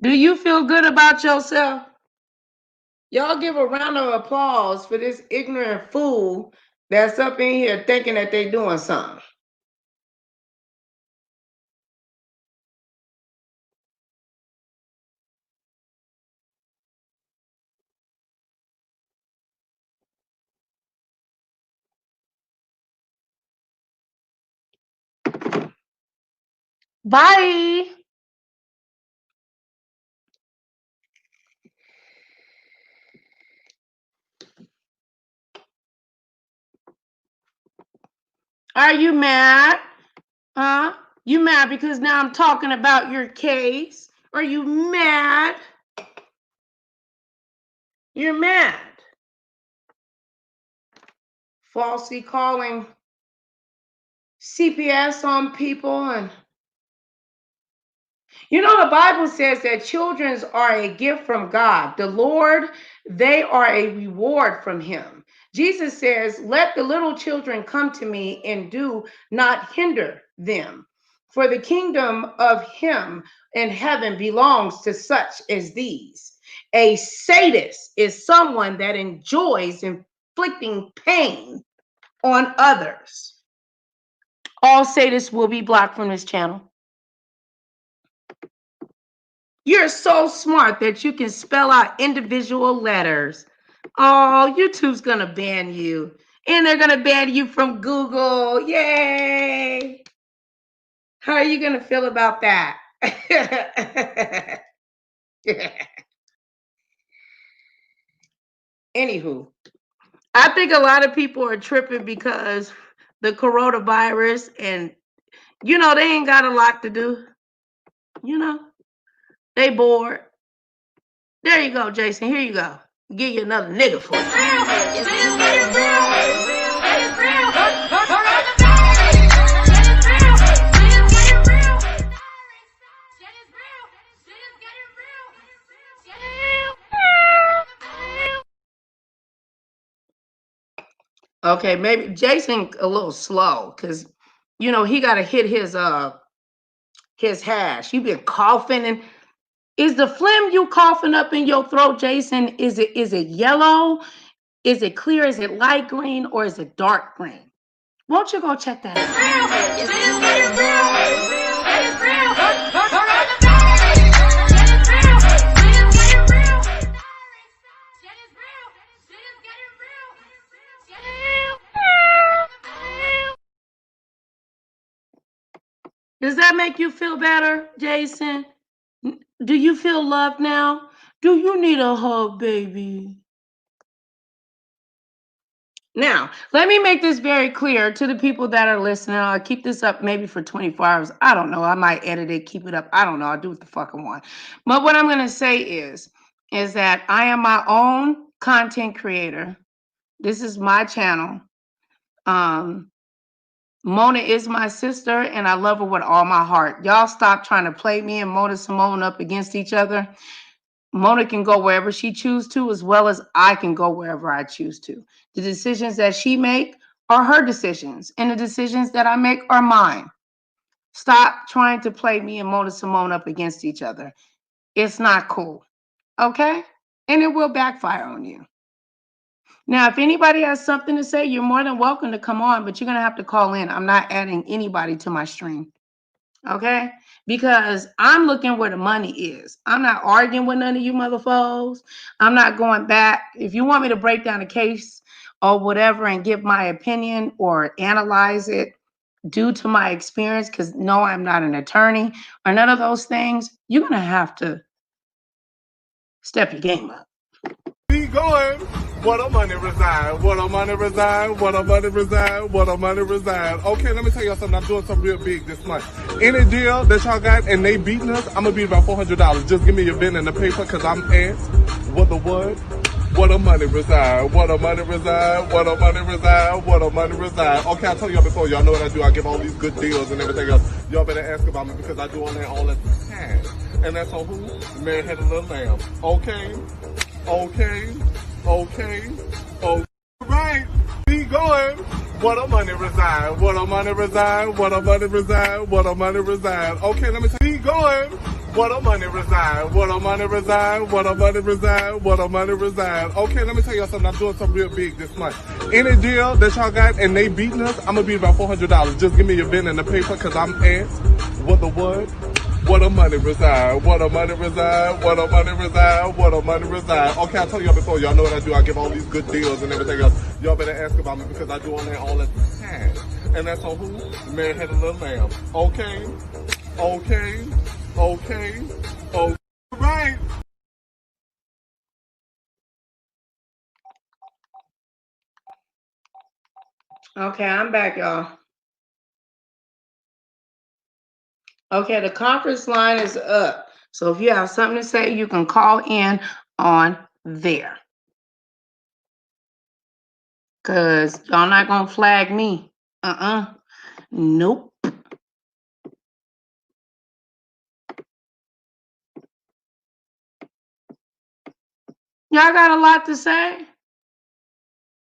Do you feel good about yourself? Y'all give a round of applause for this ignorant fool that's up in here thinking that they doing something. Bye. Are you mad? Huh? You mad because now I'm talking about your case? Are you mad? You're mad. Falsely calling CPS on people. And you know, the Bible says that children are a gift from God. The Lord, they are a reward from him. Jesus says, let the little children come to me and do not hinder them. For the kingdom of him in heaven belongs to such as these. A sadist is someone that enjoys inflicting pain on others. All sadists will be blocked from this channel. You're so smart that you can spell out individual letters. Oh, YouTube's gonna ban you. And they're gonna ban you from Google. Yay! How are you gonna feel about that? Anywho, I think a lot of people are tripping because the coronavirus, and you know, they ain't got a lot to do. You know, they bored. There you go, Jason. Here you go. Give you another nigga for it. Okay, maybe Jason a little slow because you know he got to hit his hash. You been coughing, and is the phlegm you coughing up in your throat, Jason? Is it yellow? Is it clear? Is it light green or is it dark green? Won't you go check that Does that make you feel better, Jason? Do you feel loved now? Do you need a hug, baby? Now, let me make this very clear to the people that are listening. I'll keep this up maybe for 24 hours. I don't know. I might edit it, keep it up. I don't know. I'll do what the fuck I want. But what I'm going to say is that I am my own content creator. This is my channel. Mona is my sister, and I love her with all my heart. Y'all stop trying to play me and Mona Simone up against each other. Mona can go wherever she chooses to, as well as I can go wherever I choose to. The decisions that she make are her decisions, and the decisions that I make are mine. Stop trying to play me and Mona Simone up against each other. It's not cool, okay? And it will backfire on you. Now, if anybody has something to say, you're more than welcome to come on, but you're going to have to call in. I'm not adding anybody to my stream, okay? Because I'm looking where the money is. I'm not arguing with none of you motherfuckers. I'm not going back. If you want me to break down a case or whatever and give my opinion or analyze it due to my experience, because no, I'm not an attorney or none of those things, you're going to have to step your game up. Be going. What a money reside, what a money reside, what a money reside, what a money reside. Okay, let me tell y'all something. I'm doing something real big this month. Any deal that y'all got and they beating us, I'm gonna be about $400. Just give me your VIN and the paper, cause I'm at what the what. Where the money reside, where the money reside, where the money reside, where the money reside. Okay, I told y'all before, y'all know what I do. I give all these good deals and everything else. Y'all better ask about me because I do all that all the time. And that's on who? Man had a little lamb. Okay, okay, okay, okay. Right, be going. Where the money reside, where the money reside, where the money reside, where the money reside. Okay, let me tell you, be going. Where the money reside, where the money reside, where the money reside, where the money reside. Okay, let me tell y'all something. I'm doing something real big this month. Any deal that y'all got and they beating us, I'm gonna be about $400. Just give me your pen and the paper, cause I'm at what the what? Where the money reside, where the money reside, where the money reside, where the money reside. Okay, I told y'all before, y'all know what I do. I give all these good deals and everything else. Y'all better ask about me because I do all that all the time. And that's on who? Man had a little lamb. Okay, okay, okay, okay. Right. Okay, I'm back, y'all. Okay, the conference line is up. So if you have something to say, you can call in on there. Because y'all not going to flag me. Nope. Y'all got a lot to say?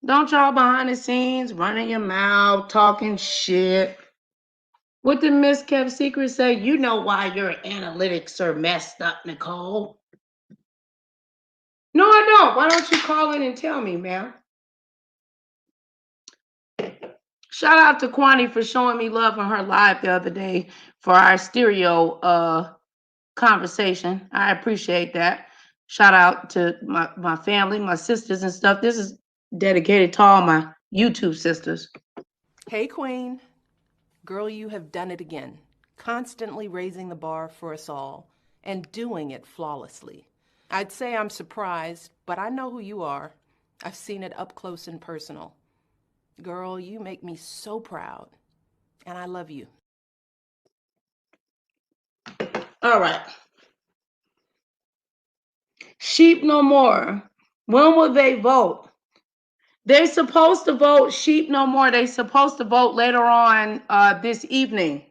Don't y'all behind the scenes running your mouth, talking shit. What did Miss Kept Secret say? You know why your analytics are messed up, Nicole. No, I don't. Why don't you call in and tell me, ma'am? Shout out to Kwani for showing me love on her live the other day for our stereo conversation. I appreciate that. Shout out to my family, my sisters and stuff. This is dedicated to all my YouTube sisters. Hey, Queen. Girl, you have done it again. Constantly raising the bar for us all and doing it flawlessly. I'd say I'm surprised, but I know who you are. I've seen it up close and personal. Girl, you make me so proud, and I love you. All right. Sheep no more. When will they vote? They're supposed to vote sheep no more. They're supposed to vote later on this evening.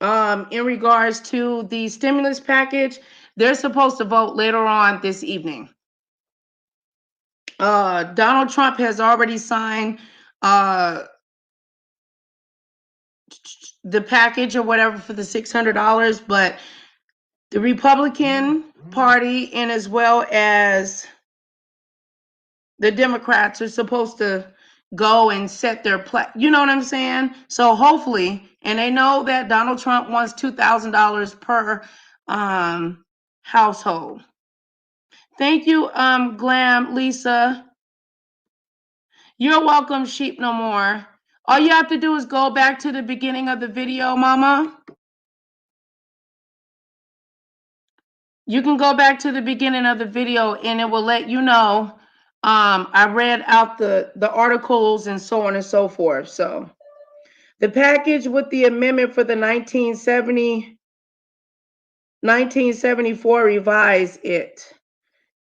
In regards to the stimulus package, they're supposed to vote later on this evening. Donald Trump has already signed the package or whatever for the $600, but the Republican Party and as well as the Democrats are supposed to go and set their you know what I'm saying? So hopefully, and they know that Donald Trump wants $2,000 per household. Thank you, Glam Lisa. You're welcome, Sheep No More. All you have to do is go back to the beginning of the video, Mama. You can go back to the beginning of the video and it will let you know. I read out the articles and so on and so forth. So the package with the amendment for the 1974 revise it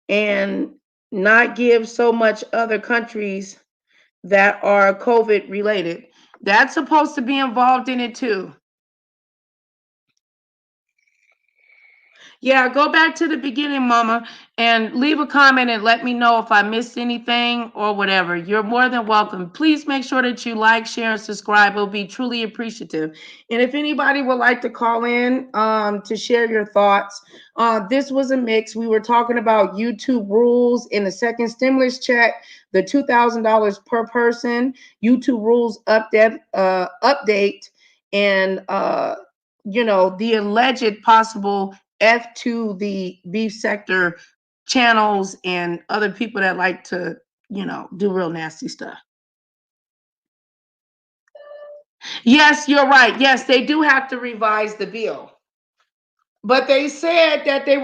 and not give so much other countries that are COVID related. That's supposed to be involved in it too. Yeah, go back to the beginning, Mama, and leave a comment and let me know if I missed anything or whatever. You're more than welcome. Please make sure that you like, share, and subscribe. It'll be truly appreciative. And if anybody would like to call in to share your thoughts, this was a mix. We were talking about YouTube rules in the second stimulus check, the $2,000 per person, YouTube rules update, and you know, the alleged possible F to the beef sector channels and other people that like to, you know, do real nasty stuff. Yes, you're right. Yes, they do have to revise the bill. But they said that they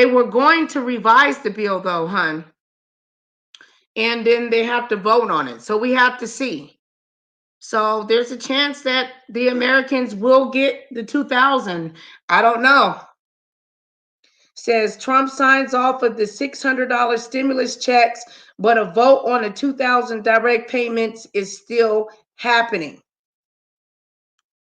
were going to revise the bill though, hun. And then they have to vote on it. So we have to see. So there's a chance that the Americans will get the 2,000. I don't know. says Trump signs off of the $600 stimulus checks, but a vote on the 2,000 direct payments is still happening.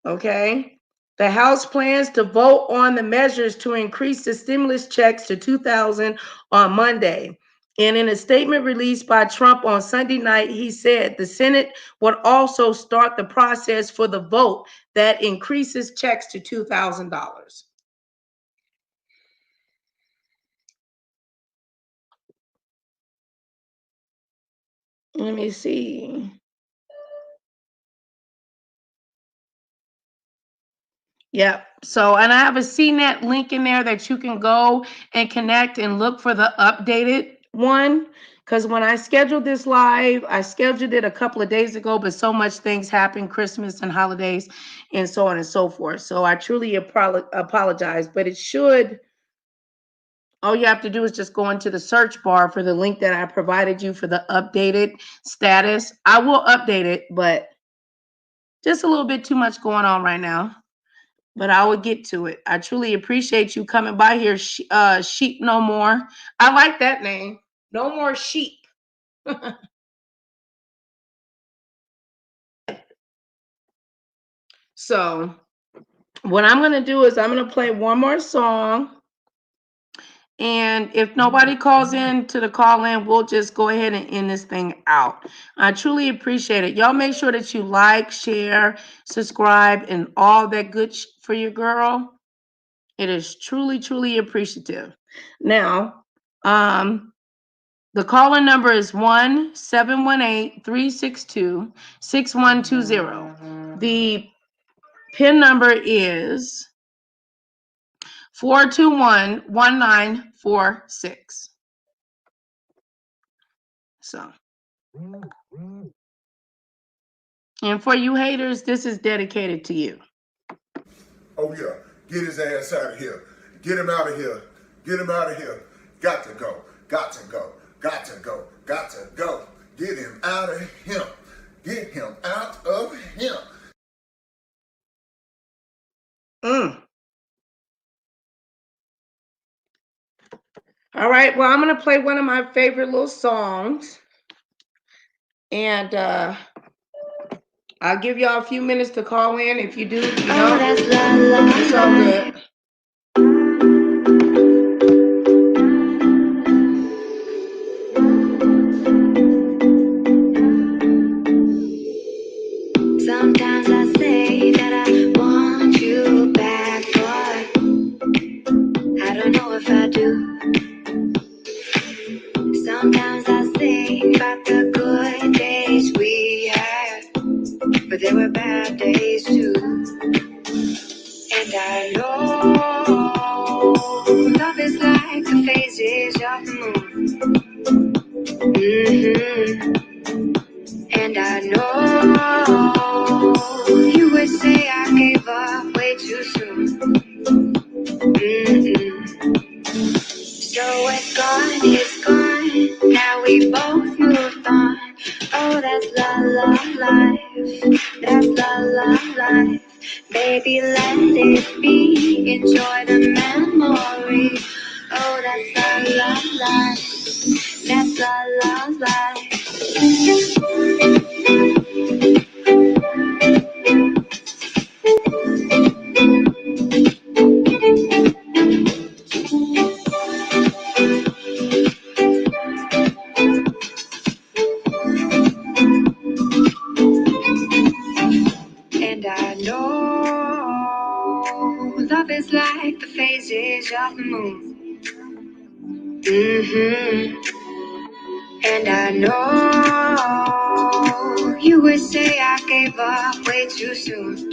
Okay. The House plans to vote on the measures to increase the stimulus checks to 2,000 on Monday. And in a statement released by Trump on Sunday night, he said the Senate would also start the process for the vote that increases checks to $2,000. Let me see. Yep. So, and I have a CNET link in there that you can go and connect and look for the updated one. Because when I scheduled this live, I scheduled it a couple of days ago, but so much things happen, Christmas and holidays and so on and so forth. So I truly apologize, but it should, all you have to do is just go into the search bar for the link that I provided you for the updated status. I will update it, but just a little bit too much going on right now. But I will get to it. I truly appreciate you coming by here, Sheep No More. I like that name. No More Sheep. So what I'm going to do is I'm going to play one more song. And if nobody calls in to the call in, we'll just go ahead and end this thing out. I truly appreciate it. Y'all make sure that you like, share, subscribe, and all that good for your girl. It is truly, truly appreciative. Now, the calling number is 1-718-362-6120. The PIN number is 421-1946. So, and for you haters, this is dedicated to you. Oh yeah, get his ass out of here. Get him out of here. Get him out of here. Got to go. Got to go. Got to go. Got to go. Get him out of him. Get him out of him. All right, well, I'm going to play one of my favorite little songs. And I'll give y'all a few minutes to call in if you do. You know, it's all good. Sometimes I say that I want you back, boy. I don't know if I do. Sometimes I think about the good days we had, but there were bad days too. And I know love is like the phases of the moon. And I know you would say I gave up way too soon. So it's gone, it's gone. Now we both moved on. Oh, that's la la life. That's la la life. Baby, let it be. Enjoy the memory. Oh, that's la la life. That's la la life. And I know love is like the phases of the moon. And I know you would say I gave up way too soon.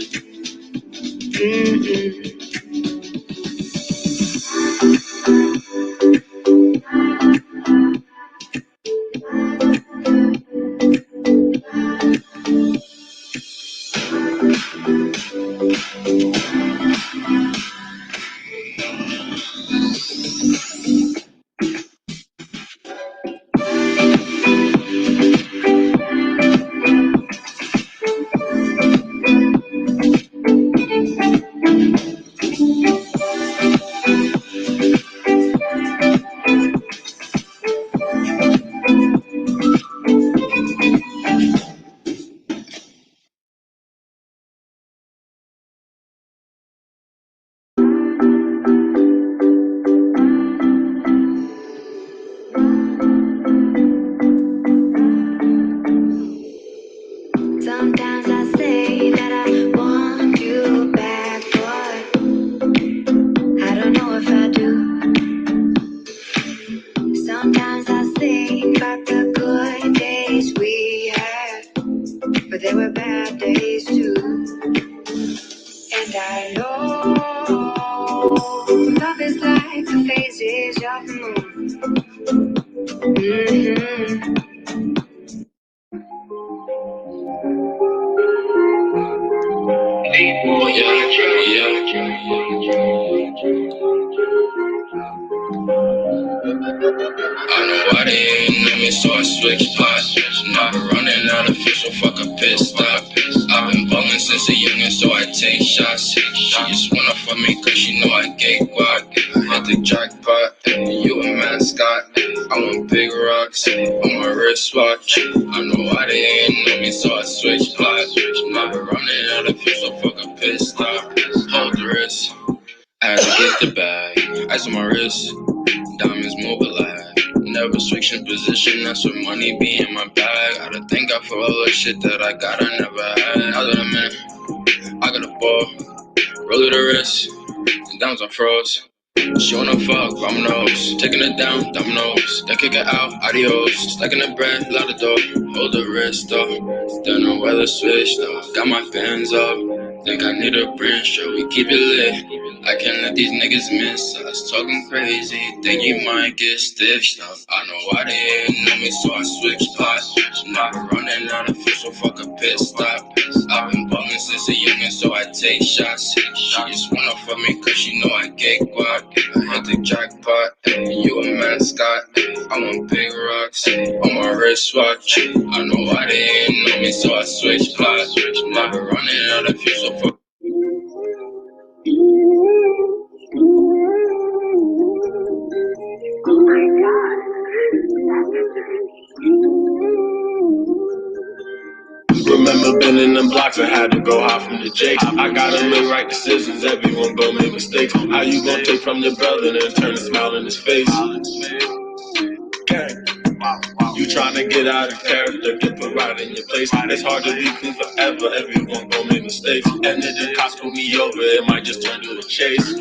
know why they ain't know me, so I switched spots. Never running out of fish, so fuck a pit stop. I've been ballin' since a youngin', so I take shots. She just wanna fuck me cause she know I gay guac. I hit the jackpot, you a mascot. I want big rocks on my wristwatch. I know why they ain't know me, so I switched spots. Never running out of fish, so fuck a pit stop. Hold the wrist, I had to get the bag. Ice on my wrist, diamonds mobilized. Never switching position, that's where money be in my bag. Gotta thank God for all the shit that I got, I never had. Now that I'm in, I got a ball, roll it the wrist, and downs on froze. She wanna fuck, vamonos. Taking it down, dominoes. Then kick it out, adios. Stacking the bread, out the door. Hold the wrist though. Don't know where the switch though. Got my fans up. Think I need a branch, sure we keep it lit. I can't let these niggas miss us. Talking crazy, think you might get stitched up. I know why they ain't know me, so I switch spots. Never running out of fish, so fuck a pit stop. I've been ballin' since a youngin', so I take shots. She just wanna fuck me cause she know I get guac. I hit the jackpot, you a mascot. I want big rocks on my wristwatch. I know why they ain't know me, so I switch spots. Never running out of fish, so fuck. Oh my god. Remember been in them blocks, I had to go high from the jakes. I gotta make right decisions, everyone gon' make mistakes. How you gon' take from your brother and turn a smile in his face? Gang. You tryna get out of character, get put right in your place. It's hard to be clean forever, everyone gon' make mistakes. And if the cops pull me over, it might just turn to a chase.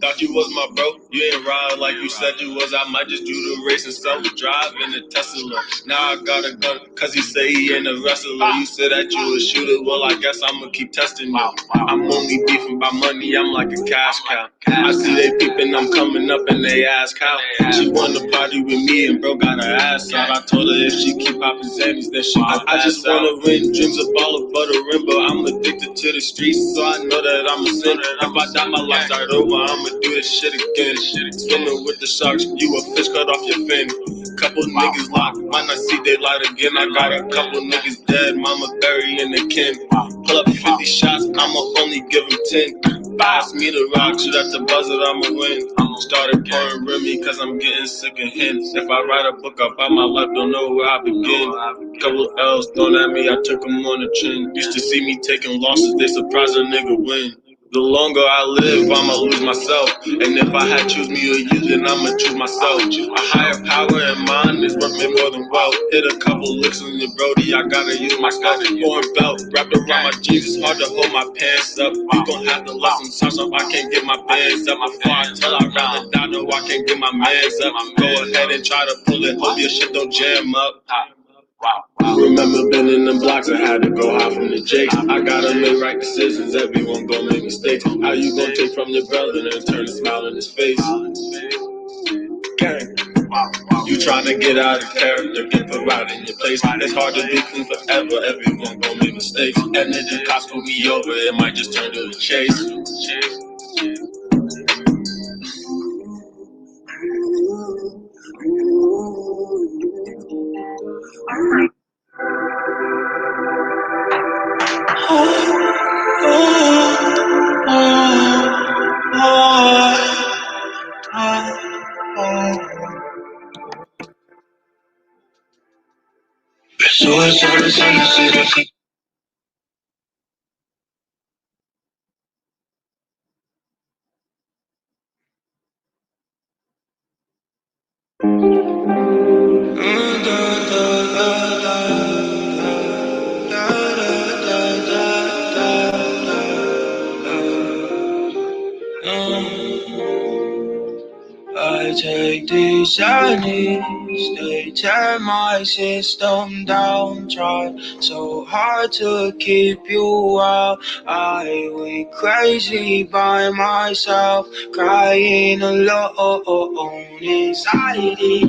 Thought you was my bro, you ain't ride like you said you was. I might just do the race and self-drive in a Tesla. Now I got a gun, cause he say he ain't a wrestler. You said that you a shooter, well I guess I'ma keep testing you. I'm only beefing by money, I'm like a cash cow. I see they peeping, I'm coming up and they ask how. She wanna party with me and bro got her ass out. I told her if she keep popping Xannies, then she gon' I just wanna win, dreams of baller for the rim, but I'm addicted to the streets, so I know that I'm a sinner. If I die, my life start over, I'ma do this shit again. Swimming with the sharks, you a fish cut off your fin. Couple niggas locked, might not see daylight again. I got a couple niggas dead, mama burying the kin. Pull up 50 shots, I'ma only give them 10. Pass me the rock, shoot at the buzzer, I'ma win. Started pouring Remy cause I'm getting sick of hints. If I write a book about my life, don't know where I begin. Couple L's thrown at me, I took them on the chin. Used to see me taking losses, they surprised a nigga win. The longer I live, I'ma lose myself. And if I had choose me or you, then I'ma choose myself. A higher power in mind is worth me more than wealth. Hit a couple licks on your brody, I gotta use my stuff. Foreign belt wrapped around my jeans, it's hard to hold my pants up. You gon' have to let some time so I can't get my bands up. Before I tell I'd rather die, no, I can't get my mans up. Go ahead and try to pull it, hope your shit don't jam up. Remember been in them blocks, I had to go high from the jakes. I gotta make right decisions, everyone gon' make mistakes. How you gon' take from your brother and turn a smile in his face? Gang. You tryna get out of character, get put right in your place. It's hard to be clean forever, everyone gon' make mistakes. And if the cops pull me over, it might just turn to a chase. I take these shiny They tear my system down, try so hard to keep you out. I went crazy by myself, crying alone. Anxiety,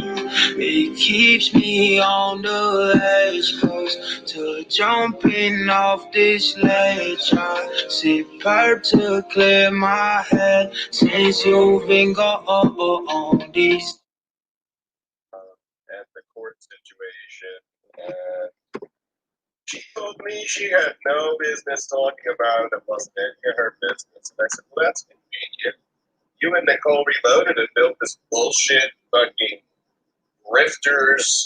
it keeps me on the edge, close to jumping off this ledge. I sip perp to clear my head since you've been gone. These at the court situation, and she told me she had no business talking about it. It wasn't any of her business. And I said, well, that's convenient. You and Nicole Reloaded and built this bullshit fucking grifters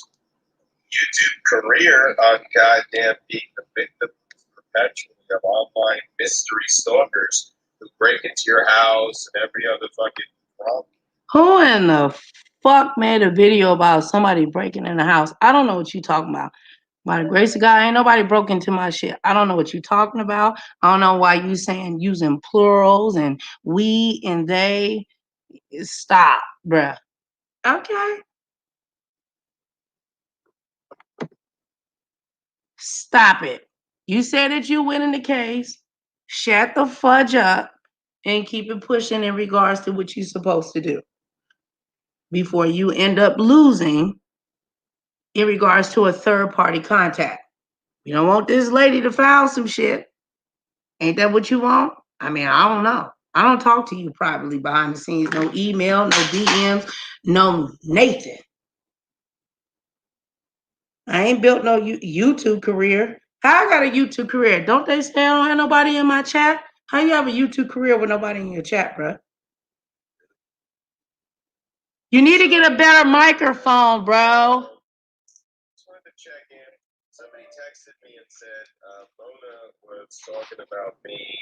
YouTube career on goddamn being the victim perpetually of online mystery stalkers who break into your house and every other fucking problem. Who in the fuck made a video about somebody breaking in the house? I don't know what you talking about. By the grace of God, ain't nobody broke into my shit. I don't know what you talking about. I don't know why you saying using plurals and we and they. Stop, bruh. Okay. Stop it. You said that you win in the case. Shut the fudge up and keep it pushing in regards to what you're supposed to do before you end up losing in regards to a third party contact. You don't want this lady to file some shit. Ain't that what you want? I mean, I don't know. I don't talk to you privately behind the scenes. No email, no DMs, no Nathan. I ain't built no YouTube career. How I got a YouTube career? Don't they say I don't have nobody in my chat? How you have a YouTube career with nobody in your chat, bro? You need to get a better microphone, bro. Just wanted to check in. Somebody texted me and said Mona was talking about me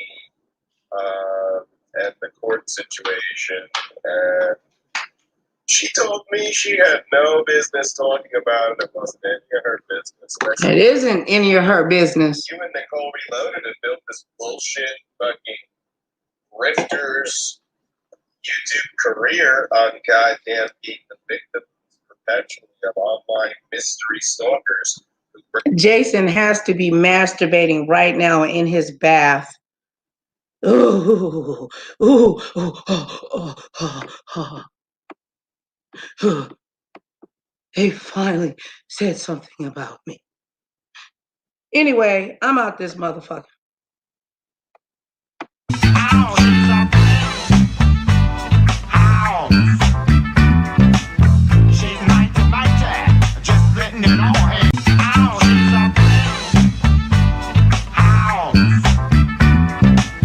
and the court situation, and she told me she had no business talking about it. It wasn't any of her business. It isn't any of her business. You and Nicole Reloaded and built this bullshit fucking grifters YouTube career on goddamn being the victim perpetually of online mystery stalkers. Jason has to be masturbating right now in his bath. Ooh, ooh, ooh. They finally said something about me. Anyway, I'm out this motherfucker. Ow.